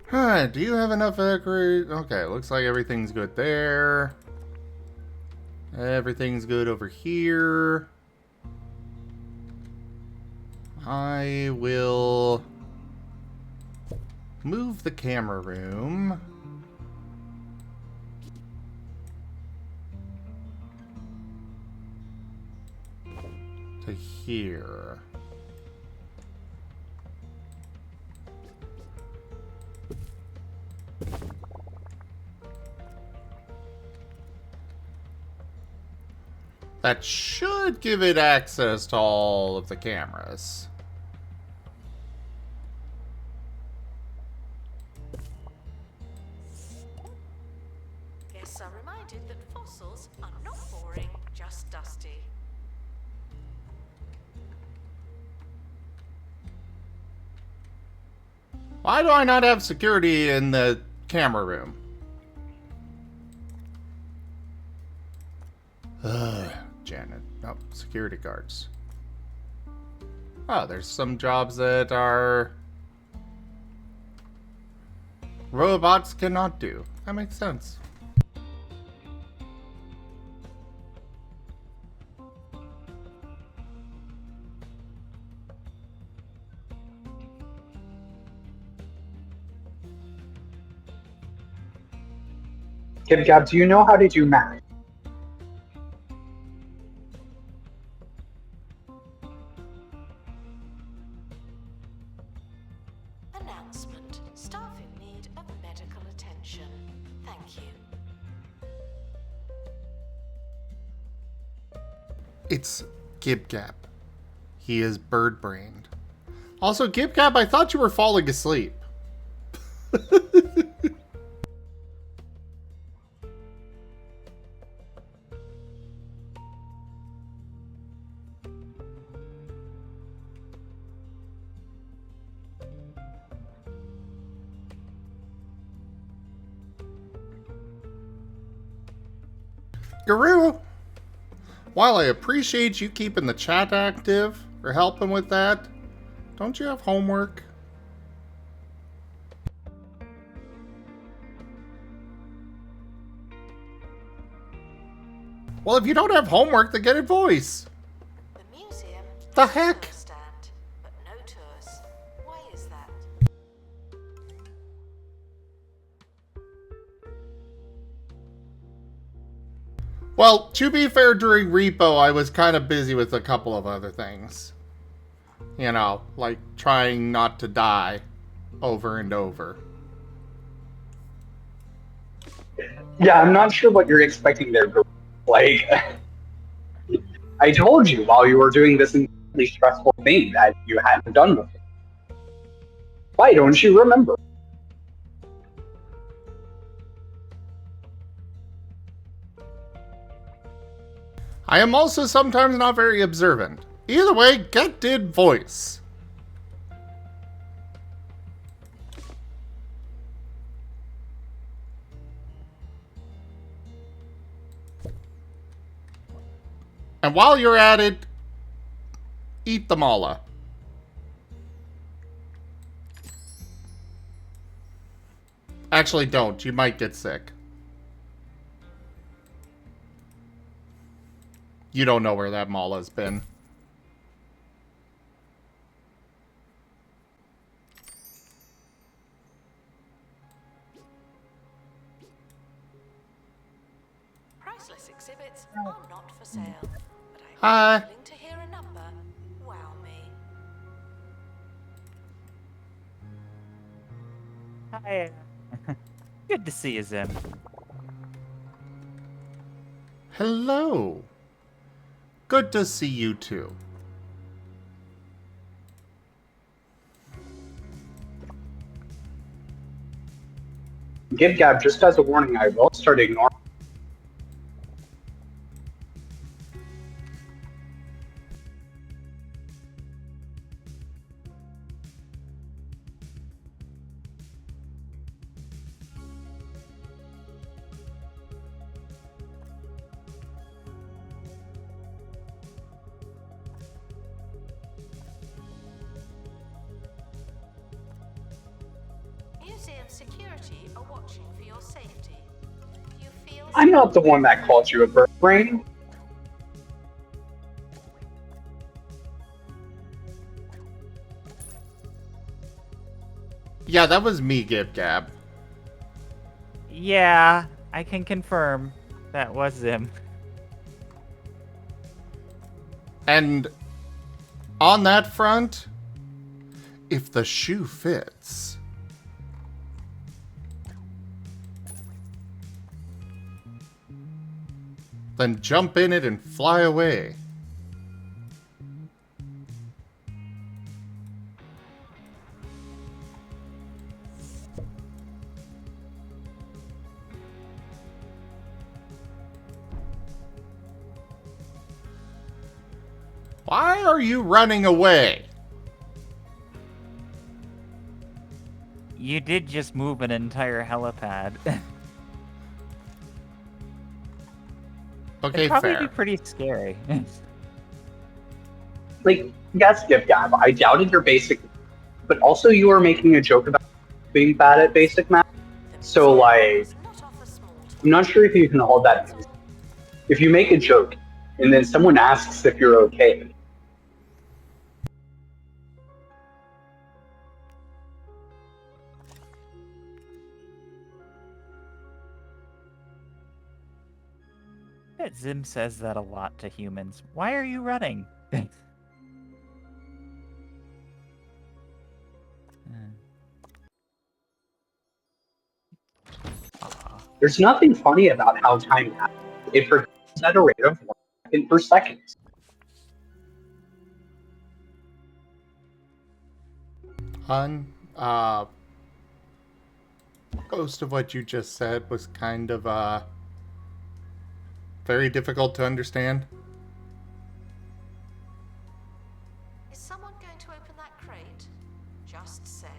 Huh, do you have enough accurate? Okay, looks like everything's good there. Everything's good over here. I will move the camera room. To here. That should give it access to all of the cameras. Guests are reminded that fossils are not boring, just dusty. Why do I not have security in the camera room? Ugh, Janet. Oh, security guards. Oh, there's some jobs that are robots cannot do. That makes sense. Gab, do you know how to do math? Announcement. Staff in need of medical attention. Thank you. It's Gib-Gab. He is bird-brained. Also, Gib-Gab, I thought you were falling asleep. Guru, while I appreciate you keeping the chat active or helping with that, don't you have homework? Well, if you don't have homework, then get a voice. The museum. The heck? Stand, but no tours. Why is that? Well, to be fair, during Repo, I was kind of busy with a couple of other things. You know, like trying not to die over and over. Yeah, I'm not sure what you're expecting there, Guru. Like, I told you while you were doing this incredibly stressful thing that you hadn't done before. Why don't you remember? I am also sometimes not very observant. Either way, get did voice. And while you're at it, eat the mala. Actually, don't. You might get sick. You don't know where that mala's been. Priceless exhibits are not for sale. But Hi. I'm willing to hear a number. Wow me. Hi. Good to see you, Zim. Hello. Good to see you too. Gab, just as a warning, I will start ignoring. Museum and security are watching for your safety. You feel I'm not the one that called you a bird brain. Yeah, that was me, Gib Gab. Yeah, I can confirm that was him. And on that front, if the shoe fits, then jump in it and fly away. Why are you running away? You did just move an entire helipad. Okay, It'd probably fair. be pretty scary. Like, yes, Gib Gab, I doubted your basic, but also you were making a joke about being bad at basic math. So, like, I'm not sure if you can hold that. If you make a joke and then someone asks if you're okay, Bet Zim says that a lot to humans. Why are you running? there's nothing funny about how time passes. It progresses at a rate of 1 second per second. Most of what you just said was kind of, very difficult to understand. Is someone going to open that crate? Just saying.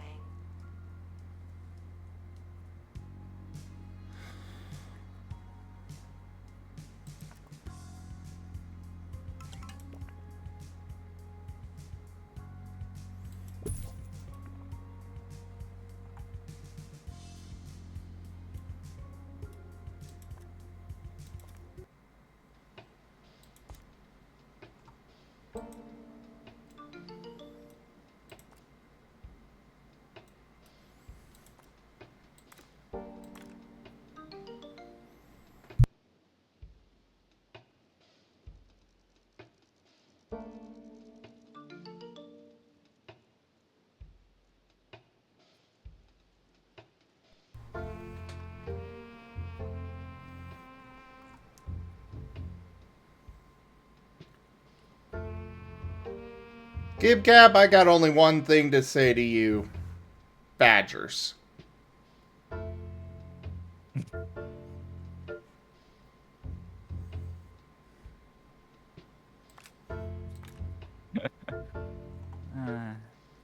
Gib Gab, I got only one thing to say to you. Badgers.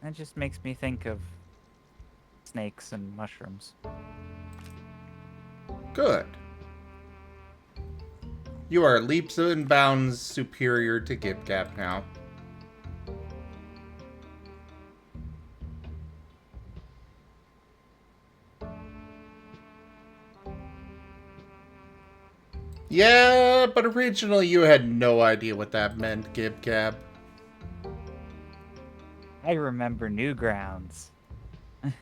That just makes me think of snakes and mushrooms. Good. You are leaps and bounds superior to Gib Gab now. Yeah, but originally you had no idea what that meant, Gib Gab. I remember Newgrounds. Reminded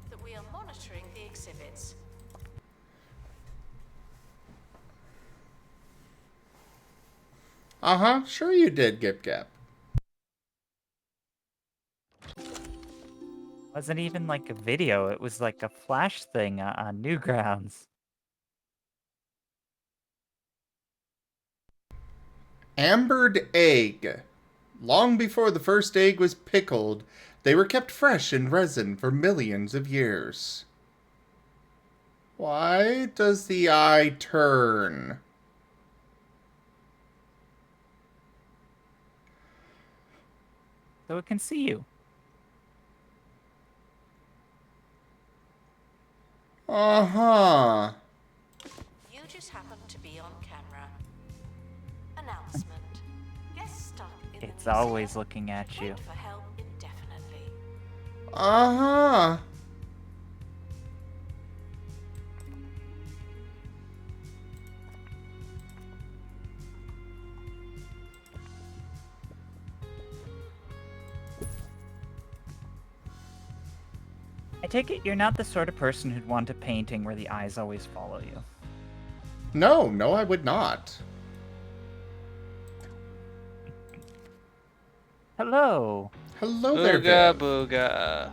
that we are monitoring the exhibits. Uh-huh, sure you did, Gib Gab. Wasn't even like a video, it was like a flash thing on Newgrounds. Ambered egg. Long before the first egg was pickled, they were kept fresh in resin for millions of years. Why does the eye turn? So it can see you. Uh-huh. You just happen to be on camera. Announcement. Guest stuck in It's the museum. always looking at you. Wait for help indefinitely. Uh-huh. I take it you're not the sort of person who'd want a painting where the eyes always follow you. No, no, I would not. Hello. Hello there, Booga Viv. booga.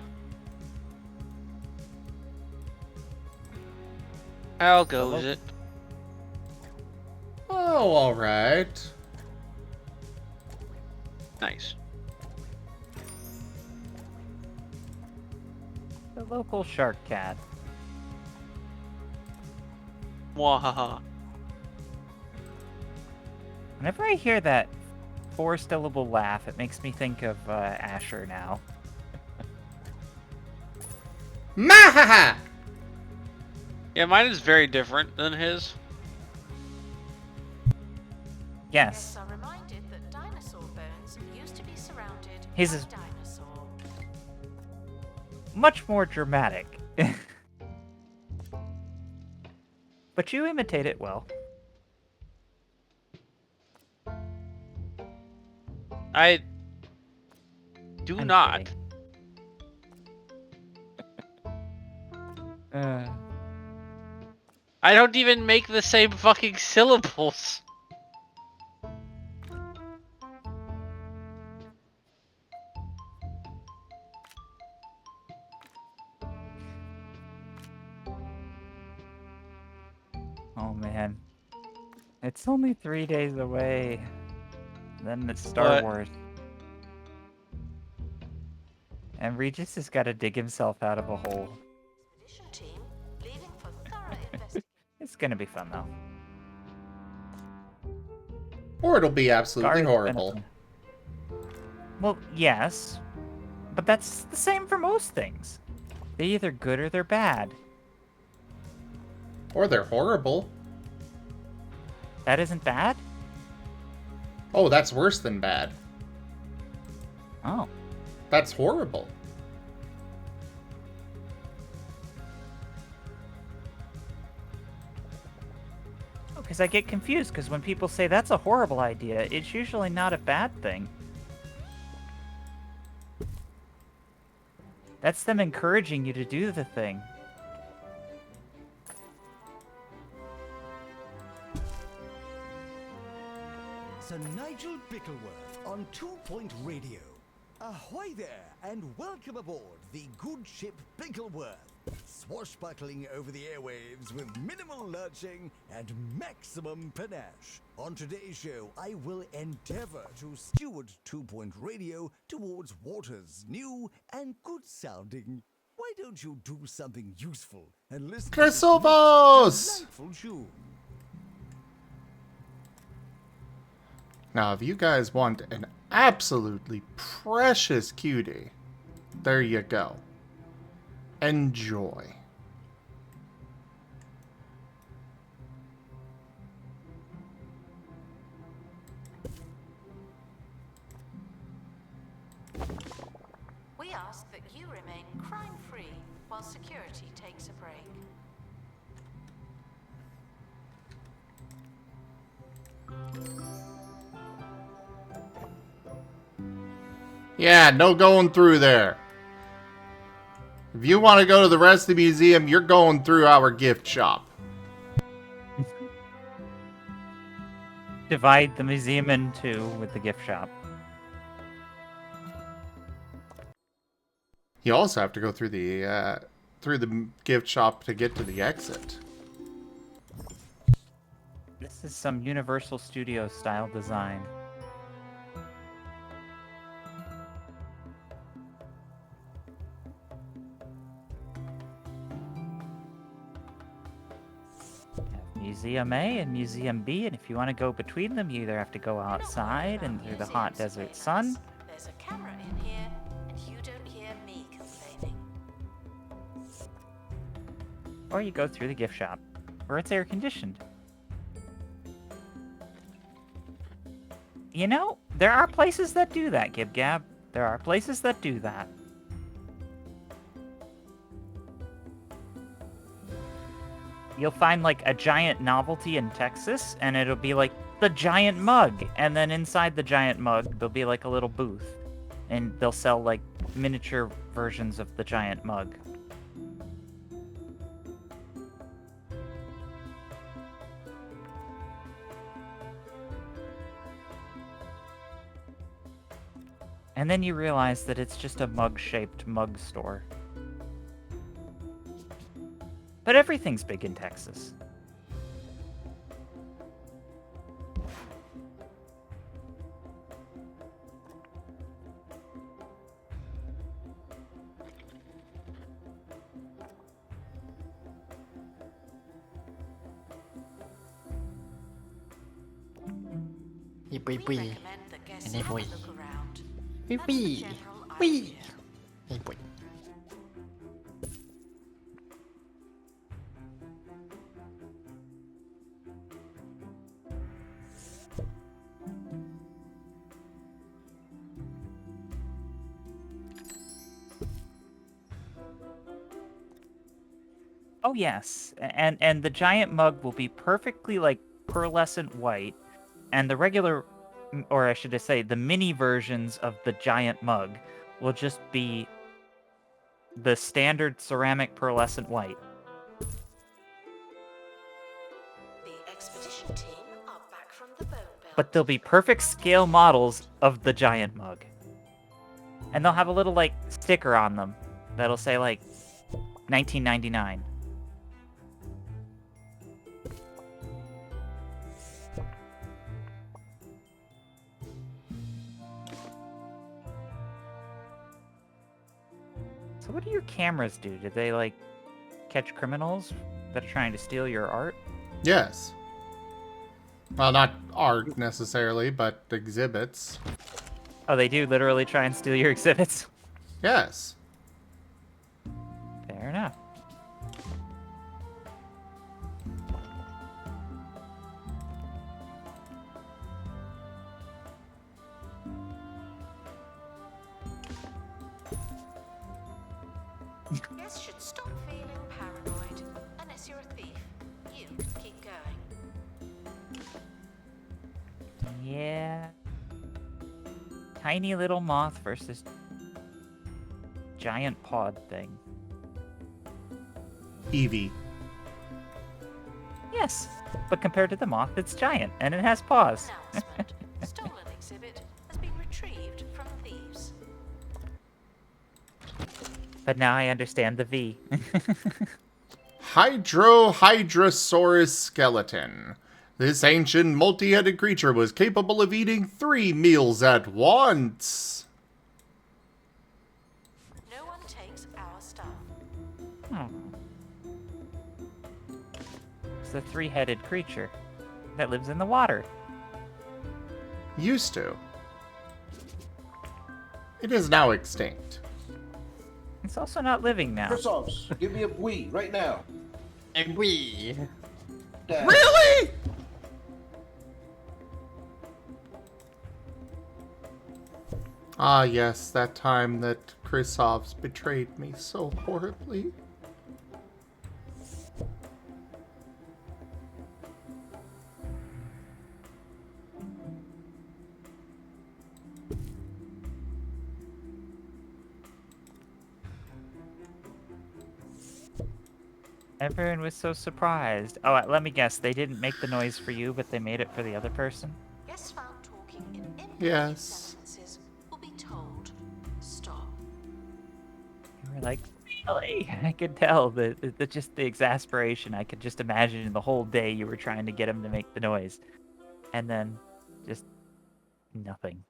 How goes it? Oh, alright. Nice. The local shark cat. Mwahaha. Whenever I hear that four-syllable laugh, it makes me think of Asher now. Mahaha! Yeah, mine is very different than his. Yes. Guests are reminded that dinosaur bones used to be surrounded His by is- dinosaur. Much more dramatic. But you imitate it well. I do I'm not. kidding. I don't even make the same fucking syllables. Oh man. It's only 3 days away. Then it's Star What? Wars. And Regis has got to dig himself out of a hole. Expedition team leaving for thorough investigation. It's gonna be fun though. Or it'll be absolutely Garth horrible. Benson. Well, yes. But that's the same for most things. They're either good or they're bad. Or they're horrible. That isn't bad? Oh, that's worse than bad. Oh. That's horrible. Because I get confused, because when people say that's a horrible idea, it's usually not a bad thing. That's them encouraging you to do the thing. Sir Nigel Bickleworth on 2 Point Radio. Ahoy there, and welcome aboard the good ship Bickleworth, swashbuckling over the airwaves with minimal lurching and maximum panache. On today's show, I will endeavor to steward 2 Point Radio towards waters new and good sounding. Why don't you do something useful and listen to this Chrysophos! delightful tune? Now, if you guys want an absolutely precious cutie, there you go. Enjoy. We ask that you remain crime-free while security takes a break. Yeah, no going through there. If you want to go to the rest of the museum, you're going through our gift shop. Divide the museum in two with the gift shop. You also have to go through the gift shop to get to the exit. This is some Universal Studios style design. Museum A and Museum B, and if you want to go between them, you either have to go outside and through the hot desert sun, There's a camera in here, and you don't hear me complaining. or you go through the gift shop, where it's air conditioned. You know, there are places that do that, Gib Gab. There are places that do that. you'll find like a giant novelty in Texas, and it'll be like the giant mug, and then inside the giant mug there'll be like a little booth, and they'll sell like miniature versions of the giant mug. And then you realize that it's just a mug-shaped mug store. But everything's big in Texas. Wee We wee wee. recommend that guests Hey, have a boy. look around. Wee That's the wee. general Wee. idea. Hey boy. Oh yes, and the giant mug will be perfectly like pearlescent white, and the regular, or I should just say, the mini versions of the giant mug will just be the standard ceramic pearlescent white. The expedition team are back from the bone belt. But they'll be perfect scale models of the giant mug, and they'll have a little like sticker on them that'll say like 1999. So what do your cameras do? Do they like catch criminals that are trying to steal your art? Yes. Well, not art necessarily, but exhibits. Oh, they do literally try and steal your exhibits? Yes. Fair enough. Guests should stop feeling paranoid. Unless you're a thief, you keep going. Yeah. Tiny little moth versus giant pod thing. Evie. Yes, but compared to the moth, it's giant, and it has paws. Announcement. Stolen exhibit has been retrieved from thieves. But now I understand the V. Hydrohydrosaurus skeleton. This ancient multi-headed creature was capable of eating 3 meals at once. No one takes our stuff. Oh. It's a 3-headed creature that lives in the water. Used to. It is now extinct. It's also not living now. Chrysops, give me a wee right now. And wee. Dad. Really? Ah, yes, that time that Chrysops betrayed me so horribly. Everyone was so surprised. Oh, let me guess. They didn't make the noise for you, but they made it for the other person? Guests found talking in imprecise Yes. sentences will be told stop. You were like, really? I could tell that just the exasperation. I could just imagine the whole day you were trying to get him to make the noise. And then just nothing.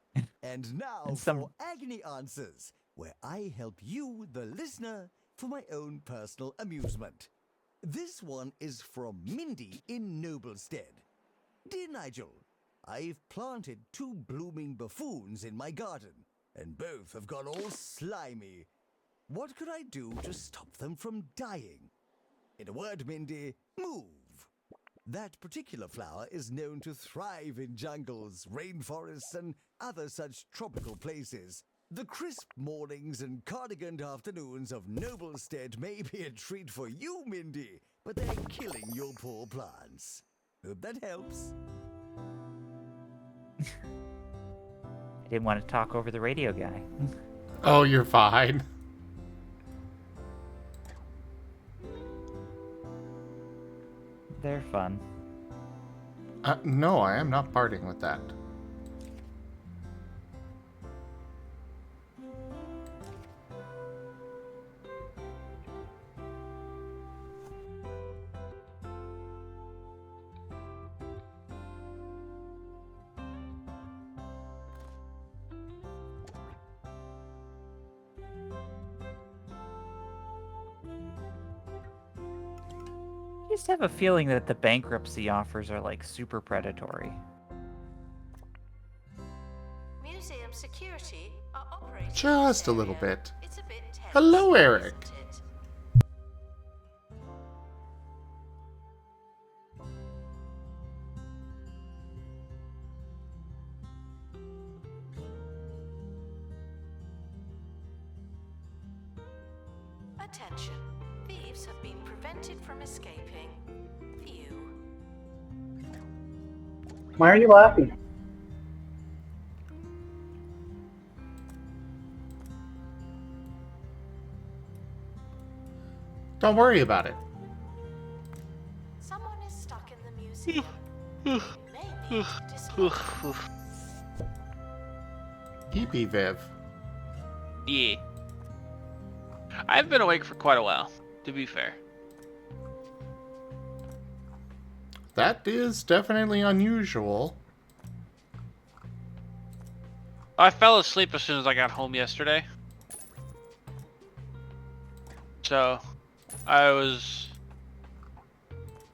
And now And some- for Agony Answers, where I help you, the listener, for my own personal amusement. This one is from Mindy in Noblestead. Dear Nigel, I've planted 2 blooming buffoons in my garden, and both have gone all slimy. What could I do to stop them from dying? In a word, Mindy, move. That particular flower is known to thrive in jungles, rainforests, and other such tropical places. The crisp mornings and cardiganed afternoons of Noblestead may be a treat for you, Mindy, but they're killing your poor plants. Hope that helps. I didn't want to talk over the radio guy. Oh, you're fine. They're fun. No, I am not parting with that. I just have a feeling that the bankruptcy offers are like super predatory. Museum security are operating. Just a in this little area. bit. It's a bit tense, Hello, Eric. isn't it? Attention. Thieves have been prevented from escaping. Phew. Why are you laughing? Don't worry about it. Someone is stuck in the museum. You may need to dislodge. EP Viv. Yeah. I've been awake for quite a while, to be fair. That is definitely unusual. I fell asleep as soon as I got home yesterday. So, I was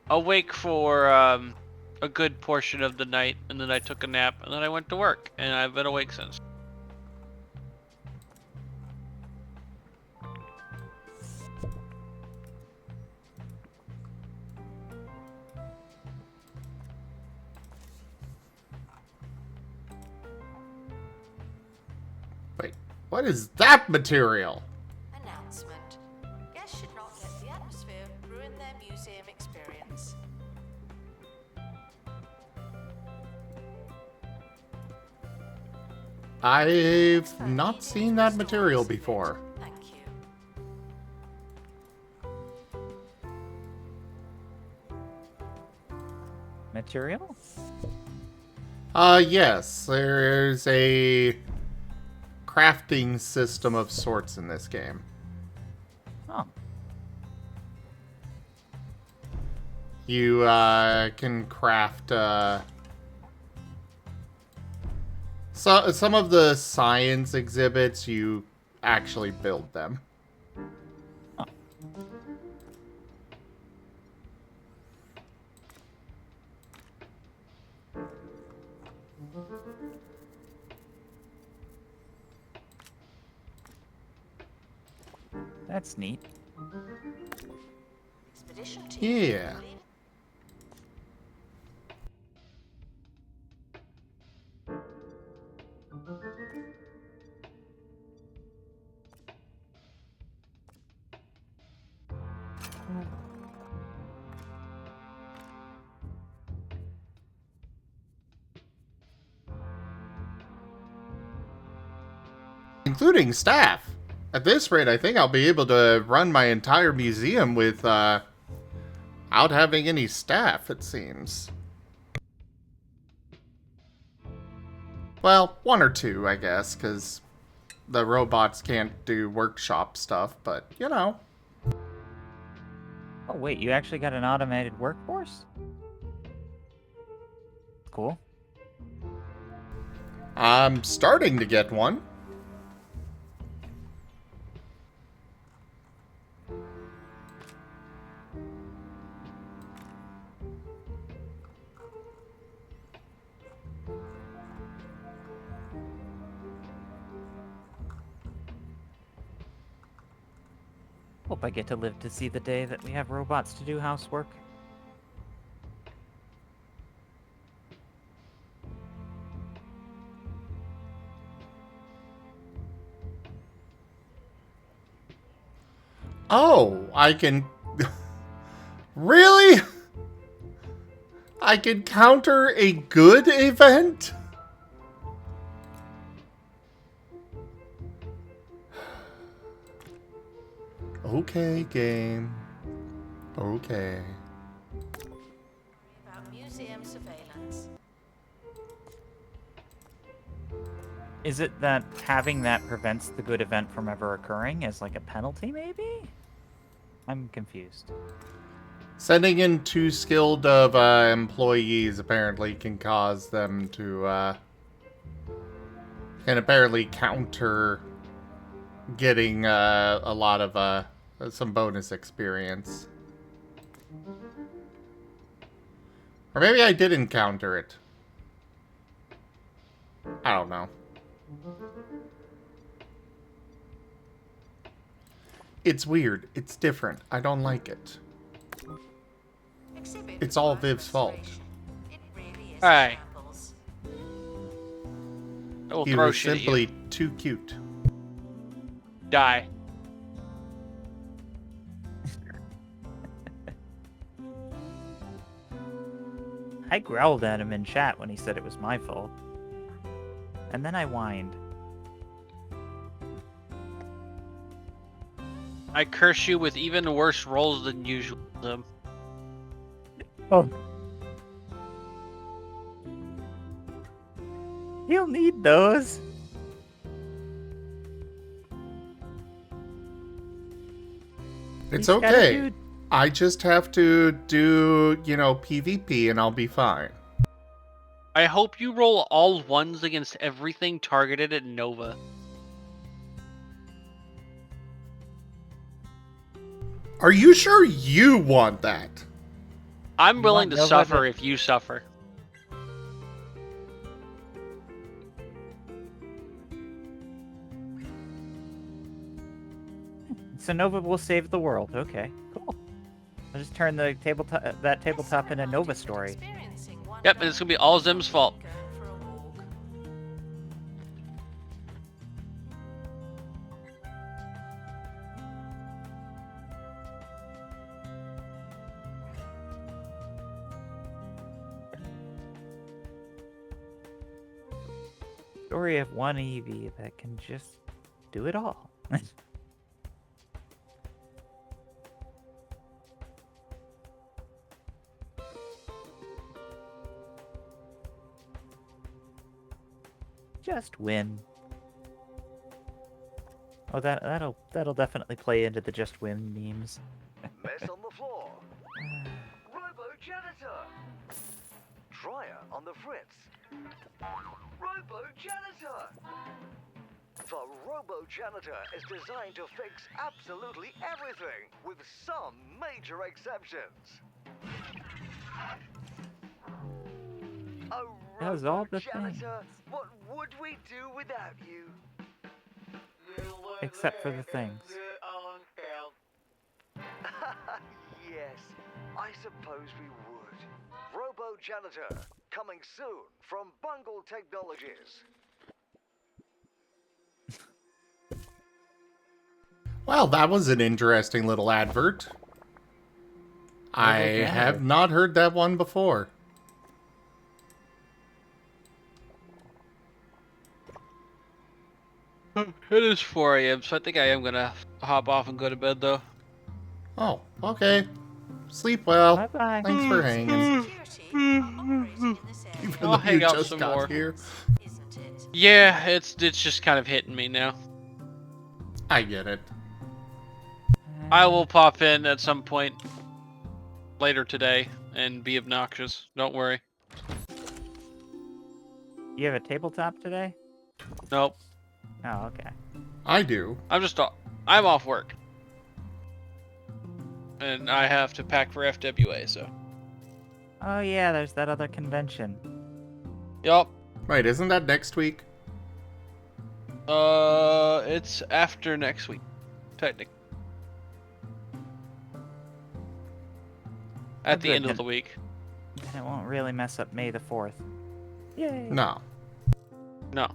awake for a good portion of the night, and then I took a nap, and then I went to work, and I've been awake since. Wait, what is that material? Announcement. Guests should not let the atmosphere ruin their museum experience. I've not seen that material before. Thank you. Material? Yes, there's a crafting system of sorts in this game. Oh. You, can craft, so, some of the science exhibits, you actually build them. That's neat. Expedition team. Yeah. complete. Including staff. At this rate, I think I'll be able to run my entire museum without having any staff, it seems. Well, one or two, I guess, because the robots can't do workshop stuff, but, you know. Oh wait, you actually got an automated workforce? Cool. I'm starting to get one. Hope I get to live to see the day that we have robots to do housework. Oh, I can... Really? I can counter a good event? Okay, game. Okay. About museum surveillance. Is it that having that prevents the good event from ever occurring as like a penalty, maybe? I'm confused. Sending in too skilled of employees apparently can cause them to can apparently counter getting a lot of some bonus experience. Or maybe I did encounter it. I don't know. It's weird. It's different. I don't like it. Exhibit It's all worth Viv's fault. restoration. It really is Hey. shambles. I will He throw was shit simply at you. too cute. Die. I growled at him in chat when he said it was my fault. And then I whined. I curse you with even worse rolls than usual. Oh. He'll need those. It's He's gotta okay. do- I just have to do, you know, PvP and I'll be fine. I hope you roll all ones against everything targeted at Nova. Are you sure you want that? I'm You willing want to Nova suffer to- if you suffer. So Nova will save the world. Okay, cool. I'll just turn the tabletop into Nova story. Yep, and it's gonna be all Zim's fault. Going for a walk. Story of one Eevee that can just do it all. Just win. Oh, that'll definitely play into the just win memes. Mess on the floor. Robo janitor. Dryer on the fritz. Robo janitor. The Robo Janitor is designed to fix absolutely everything, with some major exceptions. A Does all the Janitor, what would we do without you? Except for the things. Yes, I suppose we would. Robo Janitor, coming soon from Bungle Technologies. Well, that was an interesting little advert. I have not heard that one before. It is 4 a.m., so I think I am gonna hop off and go to bed, though. Oh, okay. Sleep well. Bye-bye. Thanks for hanging. Security are operating in this area, Even I'll though hang you out just some got more. here. isn't it? Yeah, it's just kind of hitting me now. I get it. I will pop in at some point later today and be obnoxious. Don't worry. You have a tabletop today? Nope. Oh, okay. I do. I'm off work. And I have to pack for FWA, so. Oh yeah, there's that other convention. Yup. Wait, isn't that next week? It's after next week. Technically. At the good. end of the week. It won't really mess up May the 4th. Yay! No. No.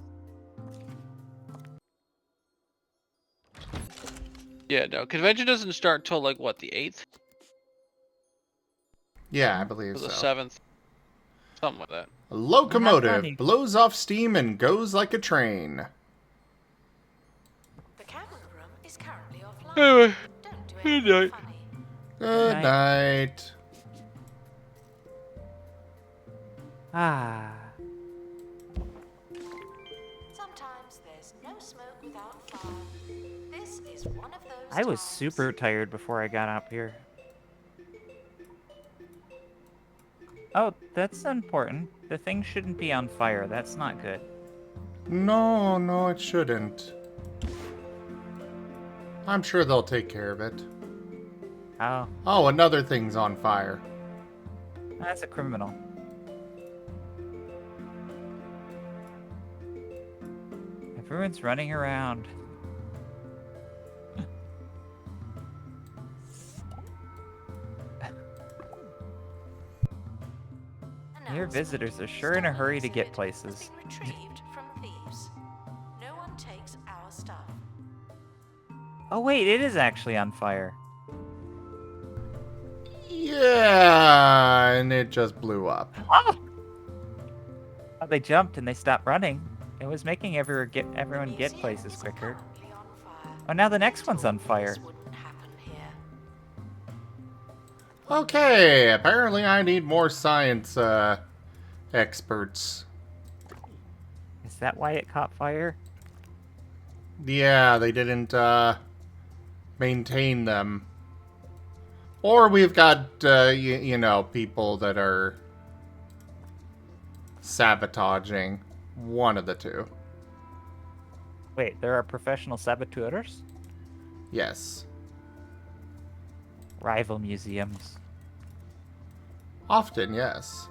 Yeah, no. Convention doesn't start till, like, what, the 8th? Yeah, I believe For the so. 7th. Something like that. A Not locomotive funny. blows off steam and goes like a train. The cabin room is currently offline. Anyway, Don't do good anything night. funny. Good Night. night. Ah. Sometimes there's no smoke without fire. This is one of those I was times. super tired before I got up here. Oh, that's important. The thing shouldn't be on fire. That's not good. No, no, it shouldn't. I'm sure they'll take care of it. Oh, Oh, another thing's on fire. that's a criminal. Everyone's running around. Your visitors are sure in a hurry to get places. Retrieved from thieves. No one takes our stuff. Oh wait, it is actually on fire. Yeah, and it just blew up. Oh, they jumped and they stopped running. It was making everyone get places quicker. Oh, now the next one's on fire. Okay, apparently I need more science experts. Is that why it caught fire? Yeah, they didn't maintain them. Or we've got, you know, people that are sabotaging. One of the two. Wait, there are professional saboteurs? Yes. Rival museums. Often, yes.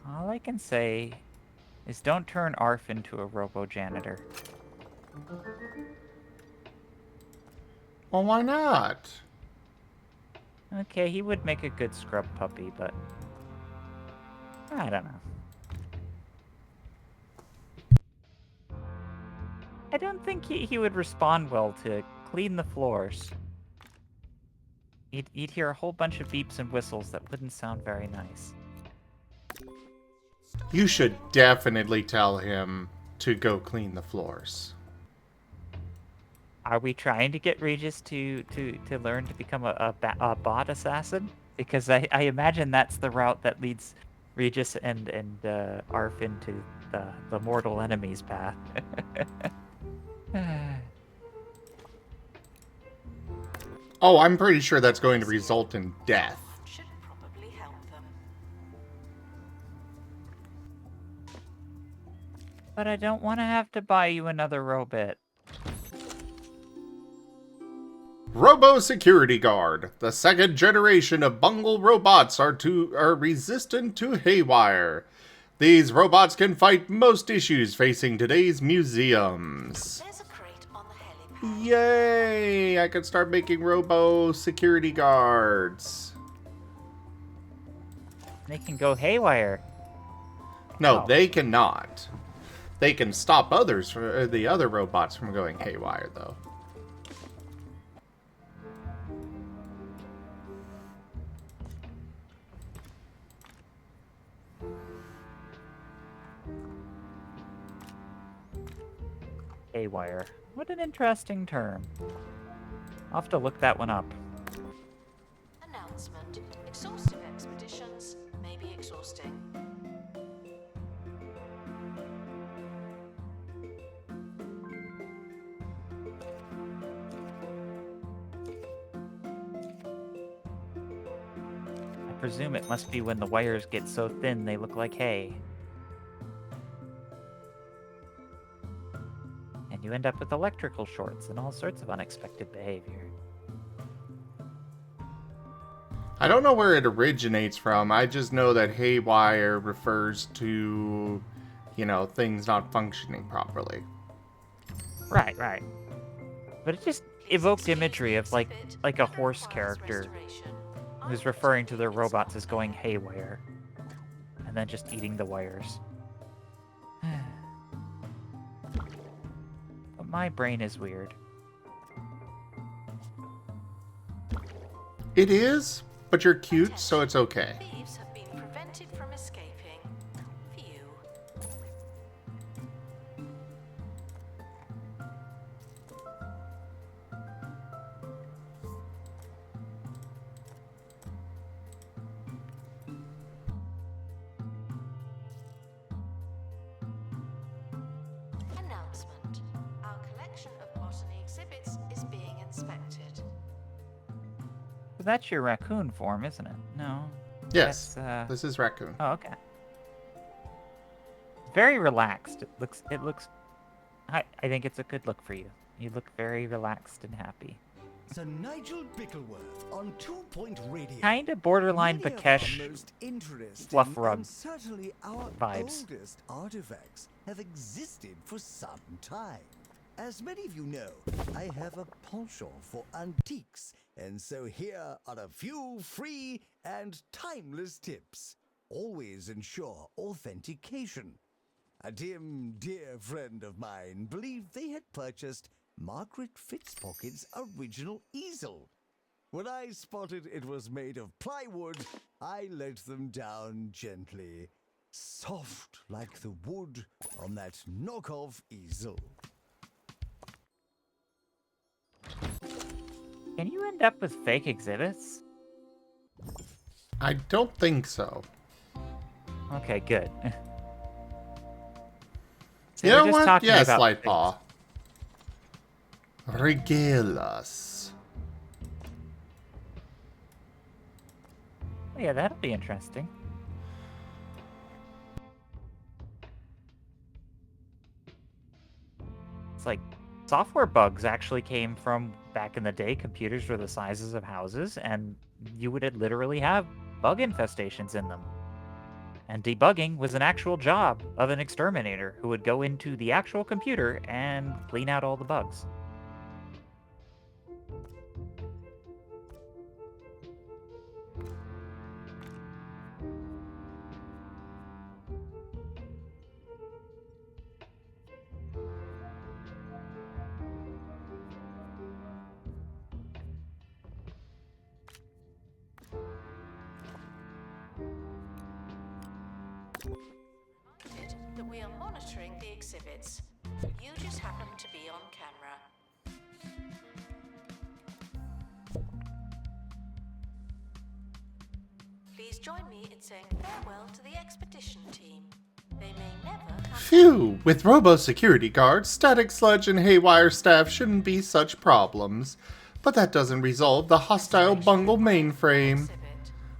All I can say is don't turn Arf into a robo-janitor. Well, why not? Okay, he would make a good scrub puppy, but I don't know. I don't think he would respond well to clean the floors. You'd hear a whole bunch of beeps and whistles that wouldn't sound very nice. You should definitely tell him to go clean the floors. Are we trying to get Regis to learn to become a bot assassin? Because I imagine that's the route that leads Regis and Arf into the mortal enemy's path. Oh, I'm pretty sure that's going to result in death. Should probably help them. But I don't want to have to buy you another robot. Robo Security Guard. The second generation of bungle robots are resistant to haywire. These robots can fight most issues facing today's museums. There's a crate on the helipad. Yay! I can start making robo security guards. They can go haywire. No, Oh. they cannot. They can stop the other robots from going haywire, though. Haywire. What an interesting term. I'll have to look that one up. Announcement. Exhaustive expeditions may be exhausting. I presume it must be when the wires get so thin they look like hay. And you end up with electrical shorts and all sorts of unexpected behavior. I don't know where it originates from. I just know that haywire refers to, you know, things not functioning properly. Right, right. But it just evoked imagery of like a horse character who's referring to their robots as going haywire. And then just eating the wires. But my brain is weird. It is, but you're cute, so it's okay. Thieves have been prevented from escaping. Phew. Announcement. Our collection of botany exhibits is being inspected. So that's your raccoon form, isn't it? No. Yes, That's, this is Raccoon. Oh, okay. Very relaxed. It looks. I think it's a good look for you. You look very relaxed and happy. Sir Nigel Bickleworth on 2 Point Radio. Kind of borderline Many of Bakesh our most interesting fluff rug and certainly our vibes. oldest artifacts have existed for some time. As many of you know, I have a penchant for antiques, and so here are a few free and timeless tips. Always ensure authentication. A dear friend of mine believed they had purchased Margaret Fitzpocket's original easel. When I spotted it was made of plywood, I let them down gently, soft like the wood on that knockoff easel. Can you end up with fake exhibits? I don't think so. Okay, good. See, You we're know just what? talking Yes, about Lightpaw. Regale us. Oh, yeah, that'll be interesting. It's like software bugs actually came from back in the day. Computers were the sizes of houses, and you would literally have bug infestations in them. And debugging was an actual job of an exterminator who would go into the actual computer and clean out all the bugs. That we are monitoring the exhibits. You just happen to be on camera. Please join me in saying farewell to the expedition team. They may never come. Phew! With robo security guards, static sludge, and haywire staff shouldn't be such problems. But that doesn't resolve the hostile bungle mainframe.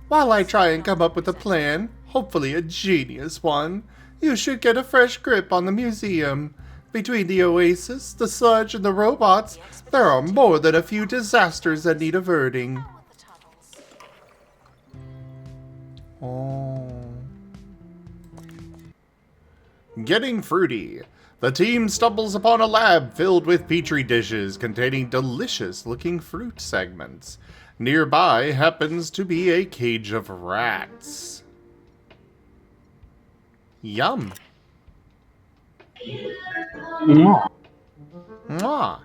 While I try and come up with a plan, hopefully a genius one, you should get a fresh grip on the museum. Between the oasis, the sludge, and the robots, there are more than a few disasters that need averting. Oh. Getting fruity. The team stumbles upon a lab filled with petri dishes containing delicious-looking fruit segments. Nearby happens to be a cage of rats. Yum. Mwah.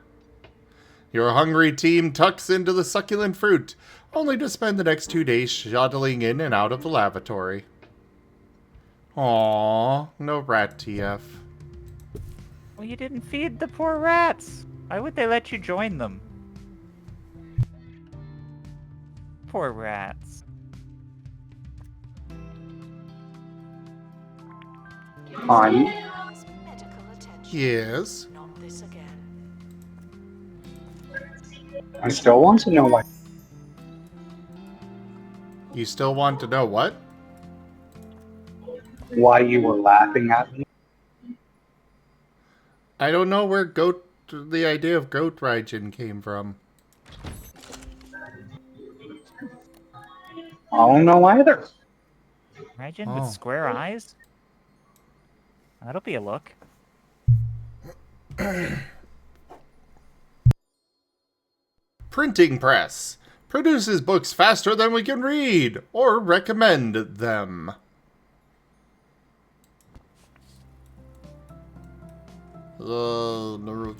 Your hungry team tucks into the succulent fruit, only to spend the next 2 days shuttling in and out of the lavatory. Aww, no rat TF. Well, you didn't feed the poor rats. Why would they let you join them? Poor rats. On. Medical attention. Yes. Not this again. I still want to know why. You still want to know what? Why you were laughing at me. I don't know where the idea of goat Raijin came from. I don't know either. Raijin with square eyes? That'll be a look. Printing press. Produces books faster than we can read, or recommend them. Oh, no,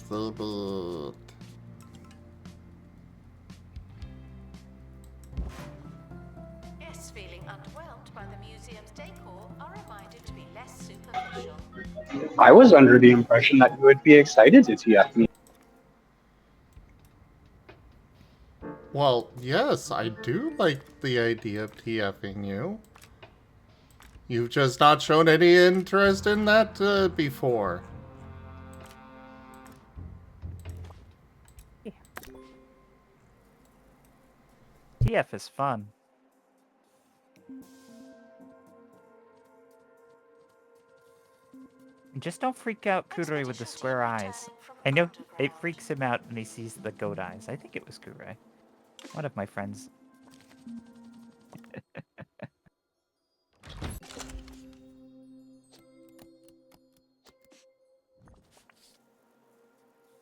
underwhelmed by the museum's decor are reminded to be less superficial. I was under the impression that you would be excited to TF me. Well, yes, I do like the idea of TFing you. You've just not shown any interest in that before. Yeah. TF is fun. And just don't freak out Kudere with the square eyes. I know it freaks him out when he sees the goat eyes. I think it was Kudere. One of my friends.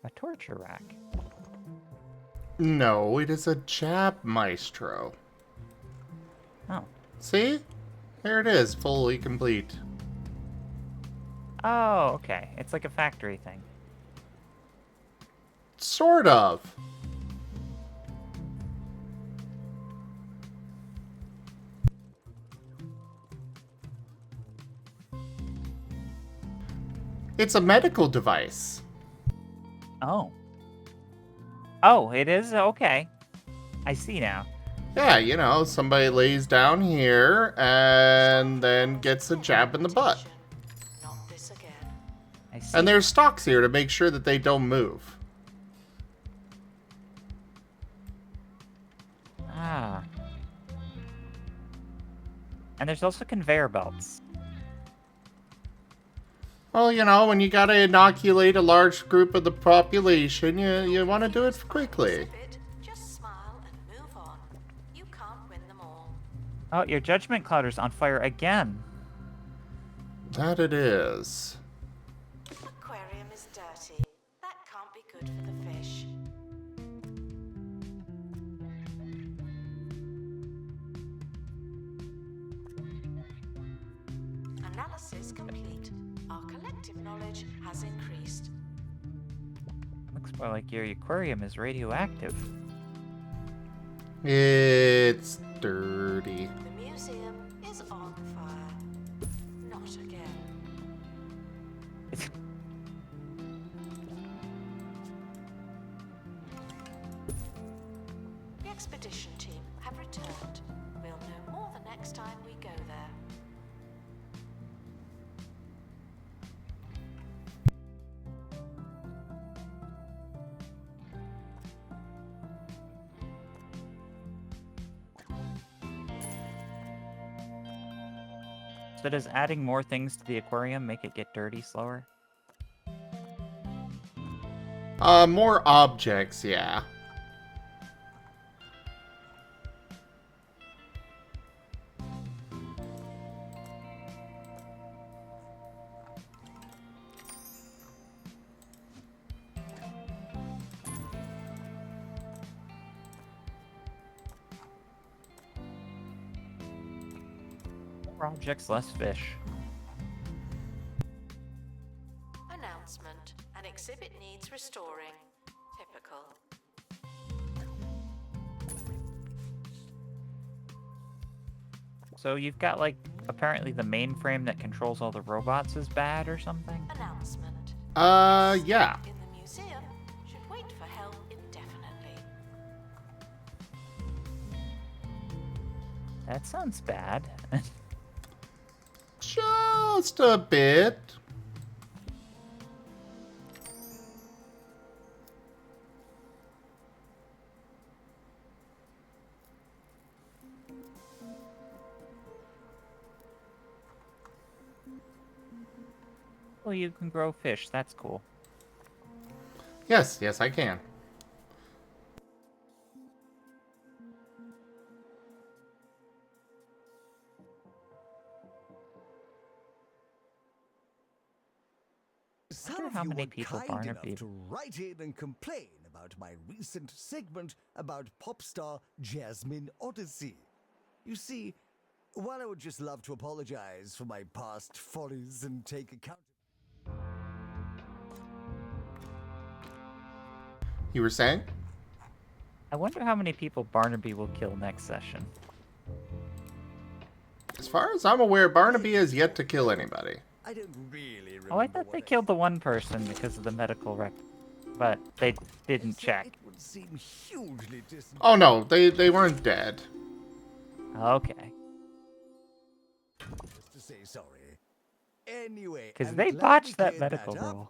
A torture rack. No, it is a jab maestro. Oh. See? There it is, fully complete. Oh, okay. It's like a factory thing. Sort of. It's a medical device. Oh. Oh, it is? Okay. I see now. Yeah, you know, somebody lays down here and then gets a jab in the butt. Not this again. I see. And there's stocks here to make sure that they don't move. Ah. And there's also conveyor belts. Well, you know, when you gotta inoculate a large group of the population, you want to do it quickly. Just smile and move on. You can't win them all. Oh, your judgment clouder's on fire again. That it is. Aquarium is dirty. That can't be good for the fish. Analysis complete. Our collective knowledge has increased. Looks more like your aquarium is radioactive. It's dirty. The museum is on fire. Not again. The expedition team have returned. We'll know more the next time we go there. So does adding more things to the aquarium make it get dirty slower? More objects, yeah. More objects, less fish. Announcement. An exhibit needs restoring. Typical. So you've got, like, apparently the mainframe that controls all the robots is bad or something? Announcement. Yeah. In the museum should wait for help indefinitely. That sounds bad. Just a bit. Well, you can grow fish. That's cool. Yes, I can. Some of how you many were people kind Barnaby- enough to write in and complain about my recent segment about pop star Jasmine Odyssey. You see, while I would just love to apologize for my past follies and take account. You were saying? I wonder how many people Barnaby will kill next session. far as I'm aware, Barnaby has yet to kill anybody. I don't really remember. Oh, I thought they killed the one person because of the medical record, but they didn't check. It would seem hugely distant. Oh no, they weren't dead. Okay. Just to say sorry. Anyway, Because I'm they glad botched we that cleared medical up. roll.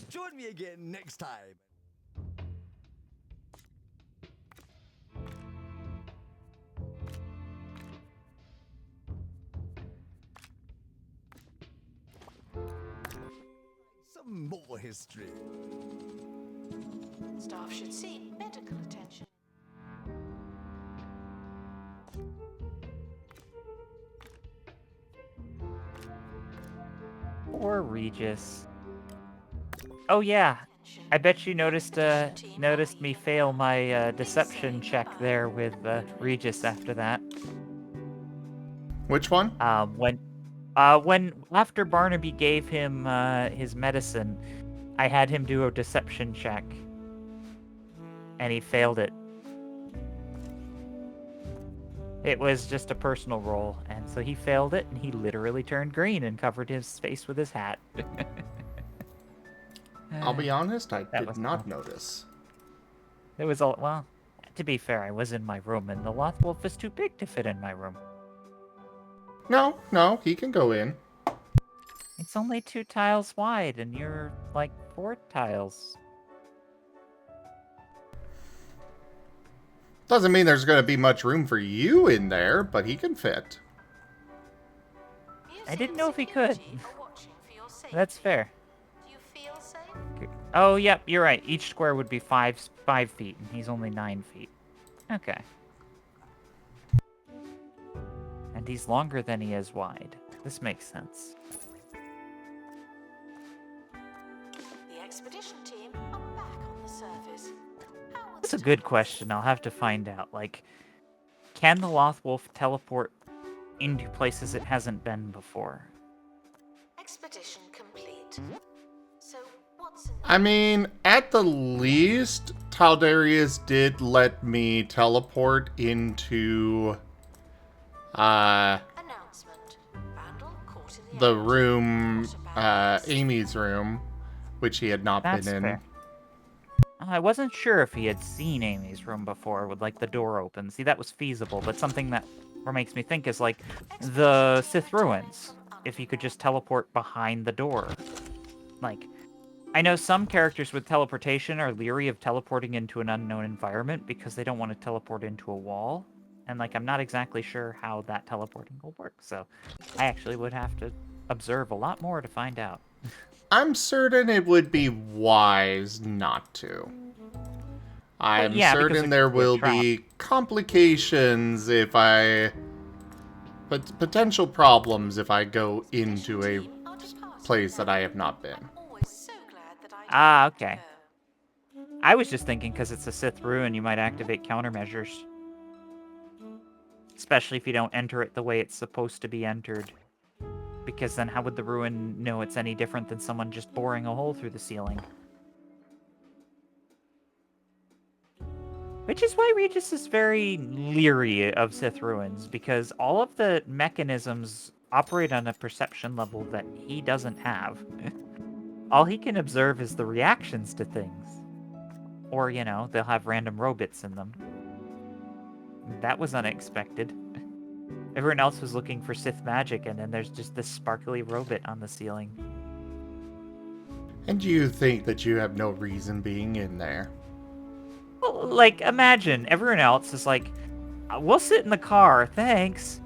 Join me again next time. Some more history. Staff should seek medical attention. Poor Regis. Oh yeah, I bet you noticed me fail my deception check there with Regis after that. Which one? When after Barnaby gave him his medicine, I had him do a deception check, and he failed it. It was just a personal roll, and so he failed it, and he literally turned green and covered his face with his hat. I'll be honest, I That did was not fun. notice. It was all, well, to be fair, I was in my room, and the Lothwolf is too big to fit in my room. No, he can go in. It's only 2 tiles wide, and you're like 4 tiles. Doesn't mean there's going to be much room for you in there, but he can fit. I didn't know if he could. Security are watching for your safety. That's fair. Do you feel safe? Oh, yep, you're right. Each square would be 5 feet, and he's only 9 feet. Okay. And he's longer than he is wide. This makes sense. The expedition team are back on the surface. How was That's a good question. I'll have to find out. Like, can the Lothwolf teleport into places it hasn't been before? expedition complete? So what's in I mean, at the least, Taldarius did let me teleport into announcement? Vandal caught in the act. room, What about this? Amy's room, which he had not That's been in. fair. I wasn't sure if he had seen Amy's room before with, like, the door open. See, that was feasible, but something that makes me think is, like, the Sith ruins. If you could just teleport behind the door. Like, I know some characters with teleportation are leery of teleporting into an unknown environment because they don't want to teleport into a wall. And, like, I'm not exactly sure how that teleporting will work, so I actually would have to observe a lot more to find out. I'm certain it would be wise not to. I'm yeah, because certain it there could be a will trap. be complications if I... But potential problems if I go into a place that I have not been. I'm always so glad that I didn't Ah, have to okay. go. I was just thinking because it's a Sith ruin, you might activate countermeasures. Especially if you don't enter it the way it's supposed to be entered. Because then how would the ruin know it's any different than someone just boring a hole through the ceiling? Which is why Regis is very leery of Sith ruins, because all of the mechanisms operate on a perception level that he doesn't have. All he can observe is the reactions to things. Or, you know, they'll have random robots in them. That was unexpected. Everyone else was looking for Sith magic, and then there's just this sparkly robot on the ceiling. And you think that you have no reason being in there. Well, like, imagine, everyone else is like, we'll sit in the car, thanks.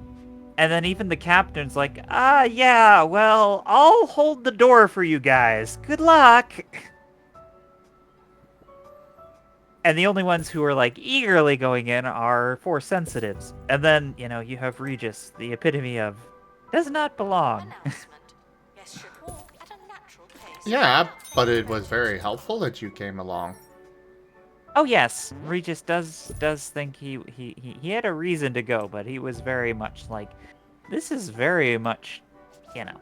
And then even the captain's like, yeah, well, I'll hold the door for you guys. Good luck. And the only ones who are, like, eagerly going in are Force sensitives. And then, you know, you have Regis, the epitome of, does not belong. Announcement. Guests should walk at a natural pace. Yeah, but it was very helpful that you came along. Oh yes, Regis does think he had a reason to go, but he was very much like, this is very much, you know.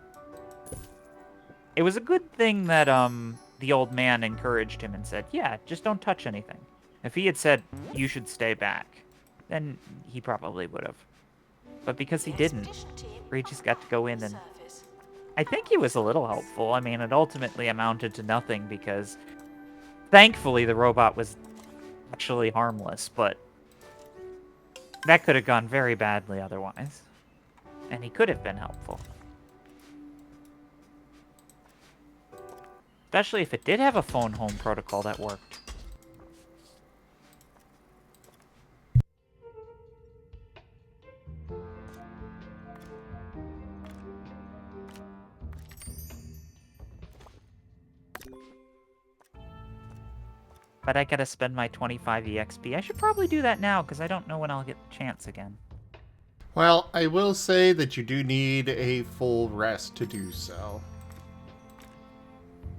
It was a good thing that the old man encouraged him and said, yeah, just don't touch anything. If he had said, you should stay back, then he probably would have. But because he The didn't, expedition team where he just got to go in and Surface. I think he was a little helpful. I mean, it ultimately amounted to nothing because thankfully the robot was actually harmless, but that could have gone very badly otherwise. And he could have been helpful. Especially if it did have a phone home protocol that worked. But I gotta spend my 25 EXP. I should probably do that now, because I don't know when I'll get the chance again. Well, I will say that you do need a full rest to do so.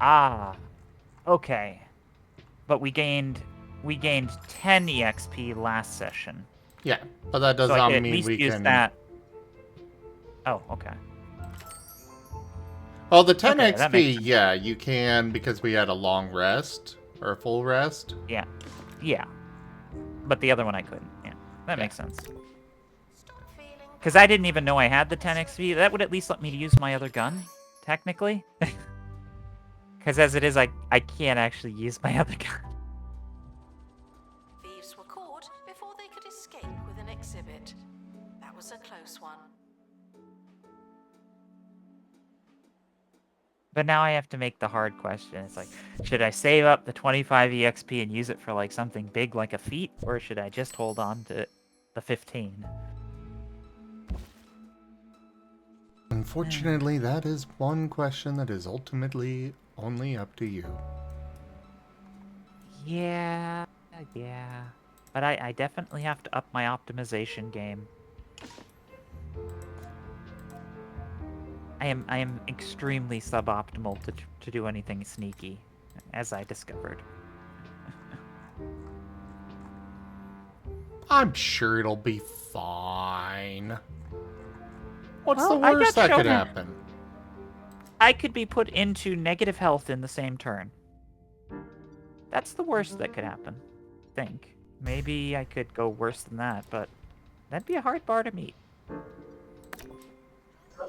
Ah, okay. But we gained 10 EXP last session. Yeah, but that does So I not could at mean least we use can... that. Oh, okay. Well, the 10 Okay, that makes XP, yeah, you can because we had a long rest, or a full rest. Yeah. Yeah. But the other one I couldn't. Yeah. That makes sense. Stop feeling Because I didn't even know I had the 10 XP. That would at least let me use my other gun, technically. Because as it is, I can't actually use my other gun. thieves were caught before they could escape with an exhibit. That was a close one. But now I have to make the hard question. It's like, should I save up the 25 EXP and use it for like something big like a feat? Or should I just hold on to the 15? Unfortunately, that is one question that is ultimately only up to you. Yeah. But I definitely have to up my optimization game. I am extremely suboptimal to do anything sneaky, as I discovered. I'm sure it'll be fine. What's Well, the I worst got that could shown- happen? I could be put into negative health in the same turn. That's the worst that could happen. I think. Maybe I could go worse than that, but that'd be a hard bar to meet.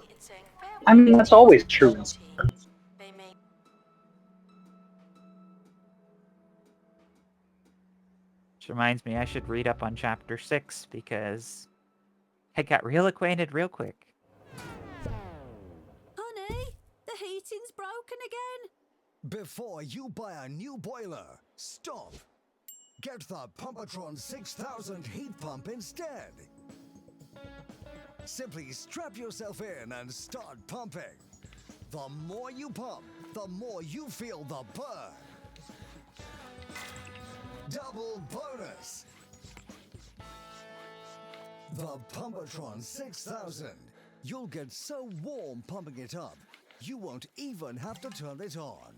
It's saying I mean, that's always true. They may Which reminds me, I should read up on Chapter 6, because I got real acquainted real quick. Honey, the heating's broken again. Before you buy a new boiler, stop. Get the Pumpatron 6000 heat pump instead. Simply strap yourself in and start pumping. The more you pump, the more you feel the burn. Double bonus. The Pumpatron 6000. You'll get so warm pumping it up, you won't even have to turn it on.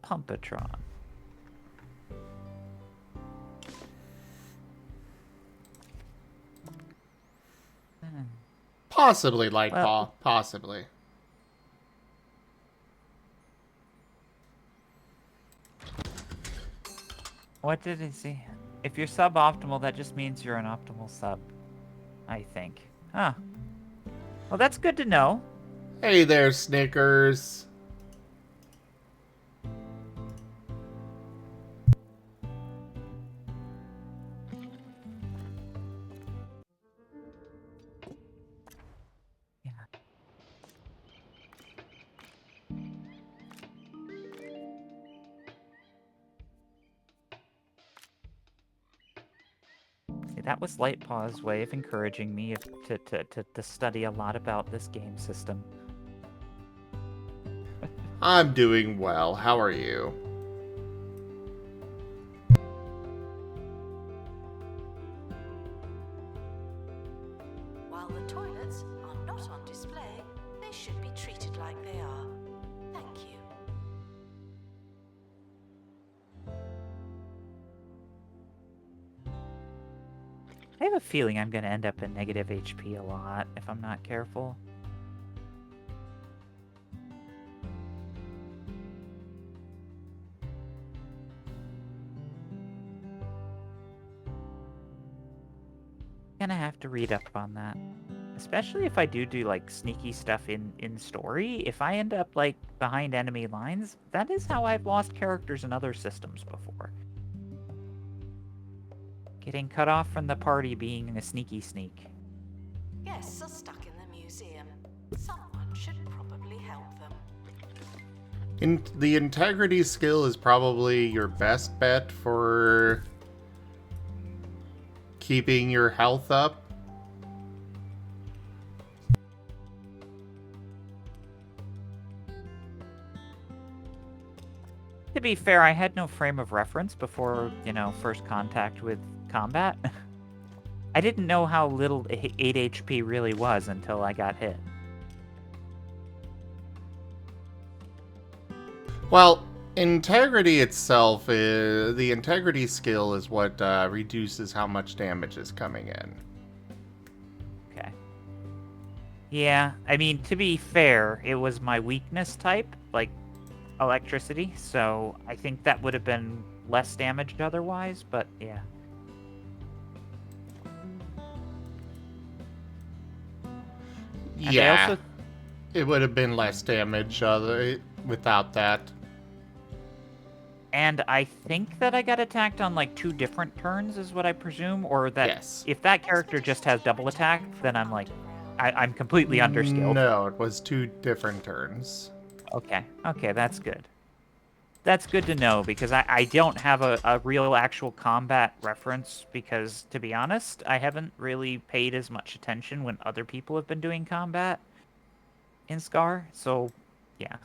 Pumpatron. Possibly, like, Well- possibly. What did he say? If you're suboptimal, that just means you're an optimal sub. I think. Huh. Well, that's good to know. Hey there, Snickers. Yeah. See, that was Lightpaw's way of encouraging me to study a lot about this game system. I'm doing well. How are you? While the toilets are not on display, they should be treated like they are. Thank you. I have a feeling I'm going to end up in negative HP a lot if I'm not careful. gonna have to read up on that. Especially if I do like sneaky stuff in story. If I end up like behind enemy lines, that is how I've lost characters in other systems before. Getting cut off from the party being a sneaky sneak. Guests are stuck in the museum. Someone should probably help them. The integrity skill is probably your best bet for keeping your health up. To be fair, I had no frame of reference before, first contact with combat. I didn't know how little 8 HP really was until I got hit. Well, integrity itself is... The integrity skill is what reduces how much damage is coming in. Okay. Yeah, I mean, to be fair, it was my weakness type, like electricity, so I think that would have been less damage otherwise, but yeah. Yeah, it would have been less damage without that. And I think that I got attacked on like 2 different turns is what I presume, or that Yes. If that character just has double attack, then I'm like, I'm completely underskilled. No, it was 2 different turns. Okay, that's good. That's good to know, because I don't have a real actual combat reference, because, to be honest, I haven't really paid as much attention when other people have been doing combat in Scar, so, yeah.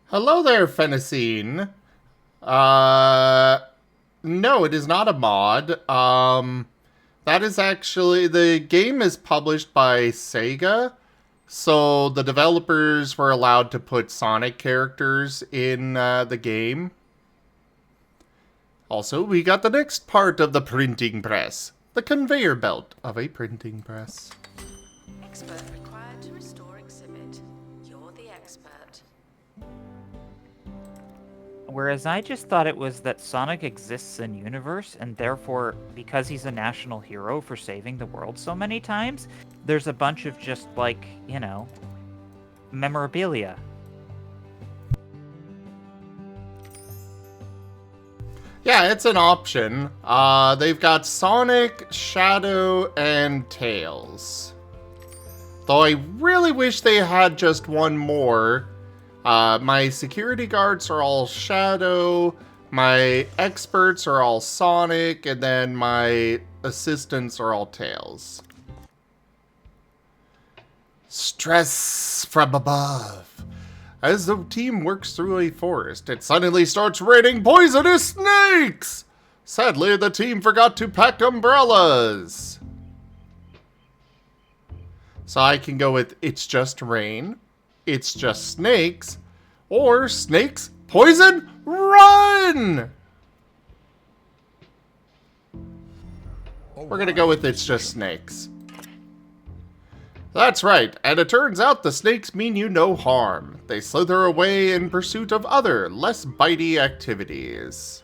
Hello there, Fenacine. No, it is not a mod. That is actually... The game is published by Sega, so the developers were allowed to put Sonic characters in the game. Also, we got the next part of the printing press. The conveyor belt of a printing press. Expert required to restore exhibit. You're the expert. Whereas I just thought it was that Sonic exists in universe, and therefore, because he's a national hero for saving the world so many times, there's a bunch of just, like, memorabilia. Yeah, it's an option. They've got Sonic, Shadow, and Tails. Though I really wish they had just one more. My security guards are all Shadow, my experts are all Sonic, and then my assistants are all Tails. Stress from above. As the team works through a forest, it suddenly starts raining poisonous snakes! Sadly, the team forgot to pack umbrellas. So I can go with It's Just Rain, It's Just Snakes, or Snakes, Poison, Run! We're gonna go with It's Just Snakes. That's right, and it turns out the snakes mean you no harm. They slither away in pursuit of other, less bitey activities.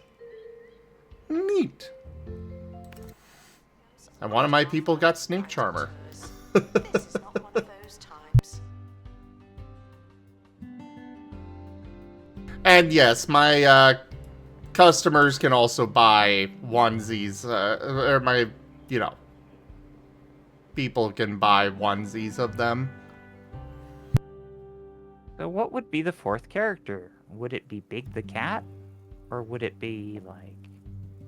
Neat. And one of my people got Snake Charmer. This is not one of those times. And yes, my customers can also buy onesies, or my, people can buy onesies of them. So what would be the 4th character? Would it be Big the Cat? Or would it be, like...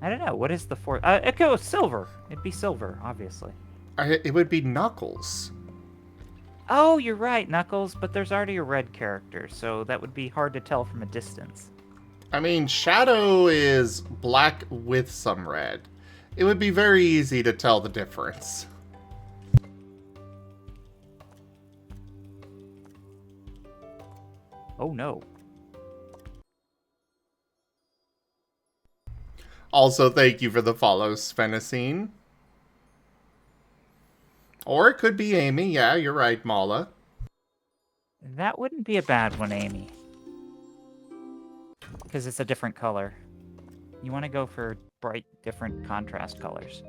I don't know, what is the 4th? It goes Silver. It'd be Silver, obviously. It would be Knuckles. Oh, you're right, Knuckles, but there's already a red character, so that would be hard to tell from a distance. I mean, Shadow is black with some red. It would be very easy to tell the difference. Oh no. Also, thank you for the follow, Svenacine. Or it could be Amy. Yeah, you're right, Mala. That wouldn't be a bad one, Amy. Because it's a different color. You want to go for bright, different contrast colors.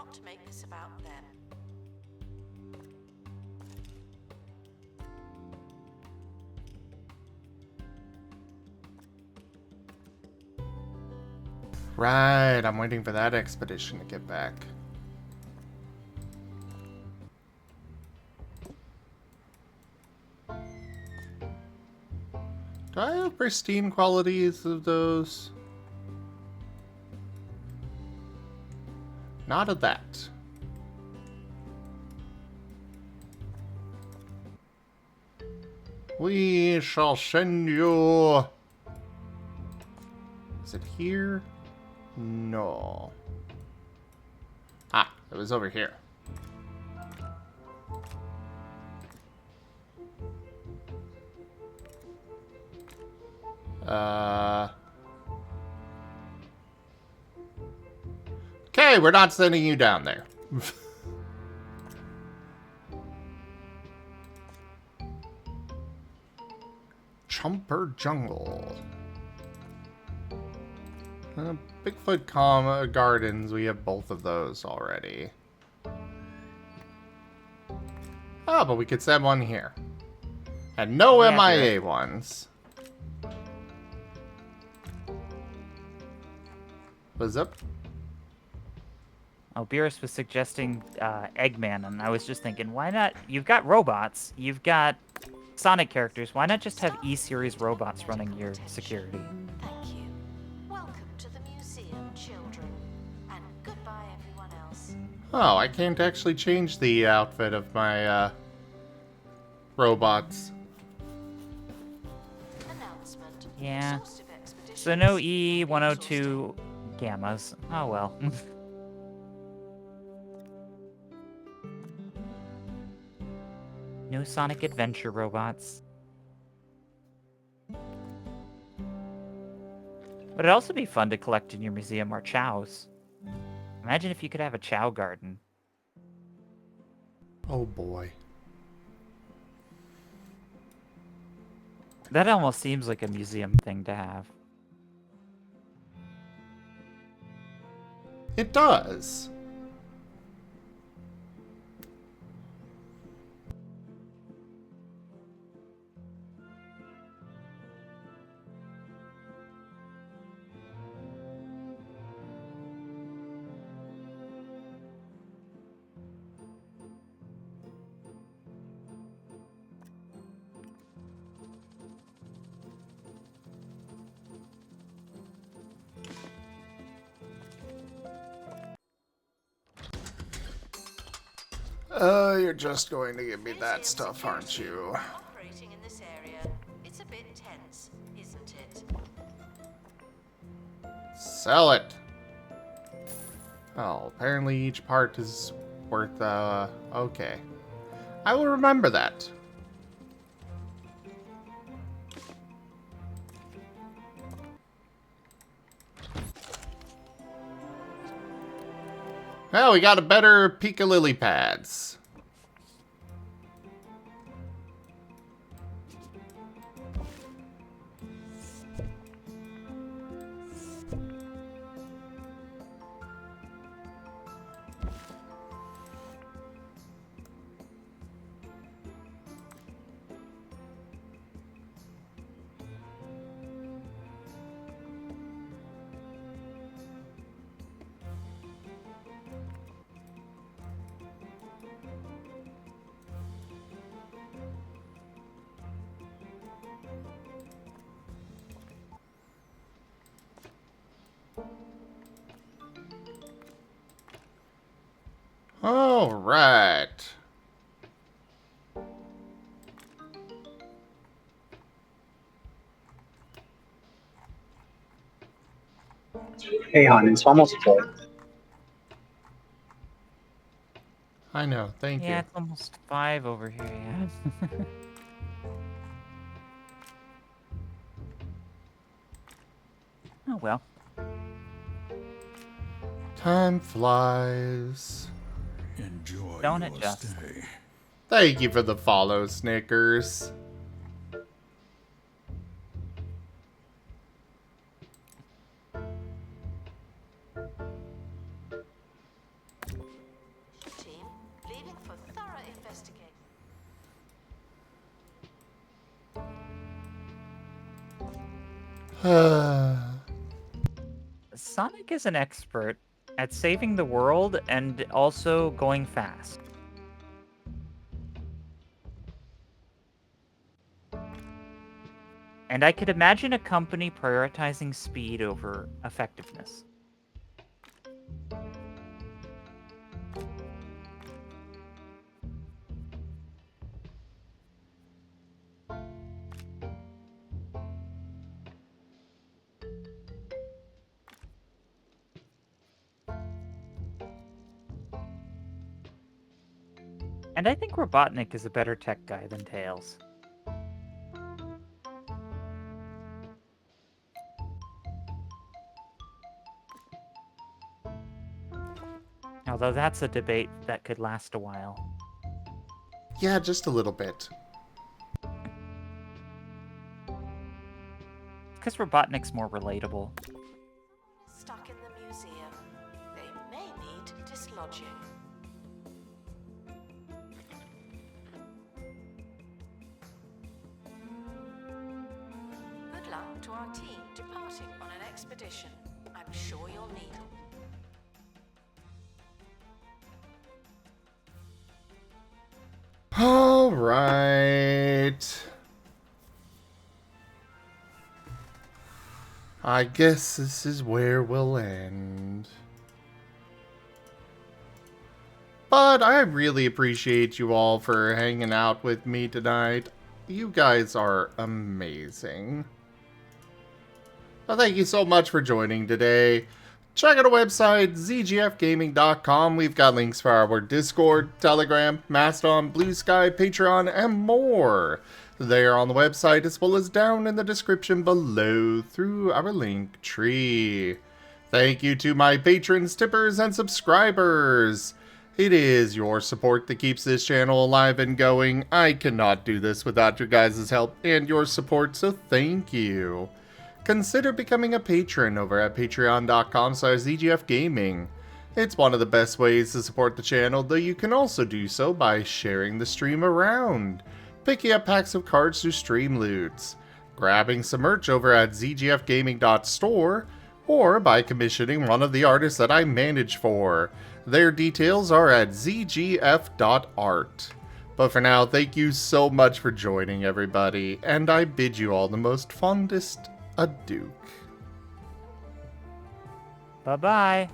not to make this about them. Right, I'm waiting for that expedition to get back. Do I have pristine qualities of those? Not of that. We shall send you... Is it here? No. Ah, it was over here. Okay, we're not sending you down there. Chumper Jungle. Bigfoot Gardens, we have both of those already. Oh, but we could send one here. And no Yeah, MIA ones. What's up? Oh, Beerus was suggesting Eggman, and I was just thinking, why not? You've got robots, you've got Sonic characters. Why not just have E-series robots running your security? Thank you. Welcome to the museum, children. And goodbye, everyone else. Oh, I can't actually change the outfit of my robots. Announcement. Yeah. Exhaustive expeditions. So no E102 gammas. Oh well. No Sonic Adventure robots. But it'd also be fun to collect in your museum more chows. Imagine if you could have a chow garden. Oh boy. That almost seems like a museum thing to have. It does. You're just going to give me that stuff, aren't you? Operating in this area. It's a bit tense, isn't it? Sell it. Oh, apparently each part is worth, okay. I will remember that. Well, we got a better Pika lily pads. All right. Hey, hon, it's almost full. I know. Thank Yeah, you. it's almost 5 over here, yeah. Oh well. Time flies. Enjoy Don't your adjust. stay. Thank you for the follow, Snickers. investigate. Sonic is an expert at saving the world and also going fast. And I could imagine a company prioritizing speed over effectiveness. And I think Robotnik is a better tech guy than Tails. Although that's a debate that could last a while. Yeah, just a little bit. Because Robotnik's more relatable. Stuck in the museum. They may need dislodging. Good luck to our team departing on an expedition. I'm sure you'll need it. All right. I guess this is where we'll end. But I really appreciate you all for hanging out with me tonight. You guys are amazing. Well, thank you so much for joining today. Check out our website, zgfgaming.com. We've got links for our Discord, Telegram, Mastodon, Blue Sky, Patreon, and more. They are on the website as well as down in the description below through our link tree. Thank you to my patrons, tippers, and subscribers. It is your support that keeps this channel alive and going. I cannot do this without your guys' help and your support, so thank you. Consider becoming a patron over at patreon.com/zgfgaming. It's one of the best ways to support the channel, though you can also do so by sharing the stream around, picking up packs of cards through stream loots, grabbing some merch over at zgfgaming.store, or by commissioning one of the artists that I manage for. Their details are at zgf.art. But for now, thank you so much for joining, everybody, and I bid you all the most fondest adieu. Bye-bye.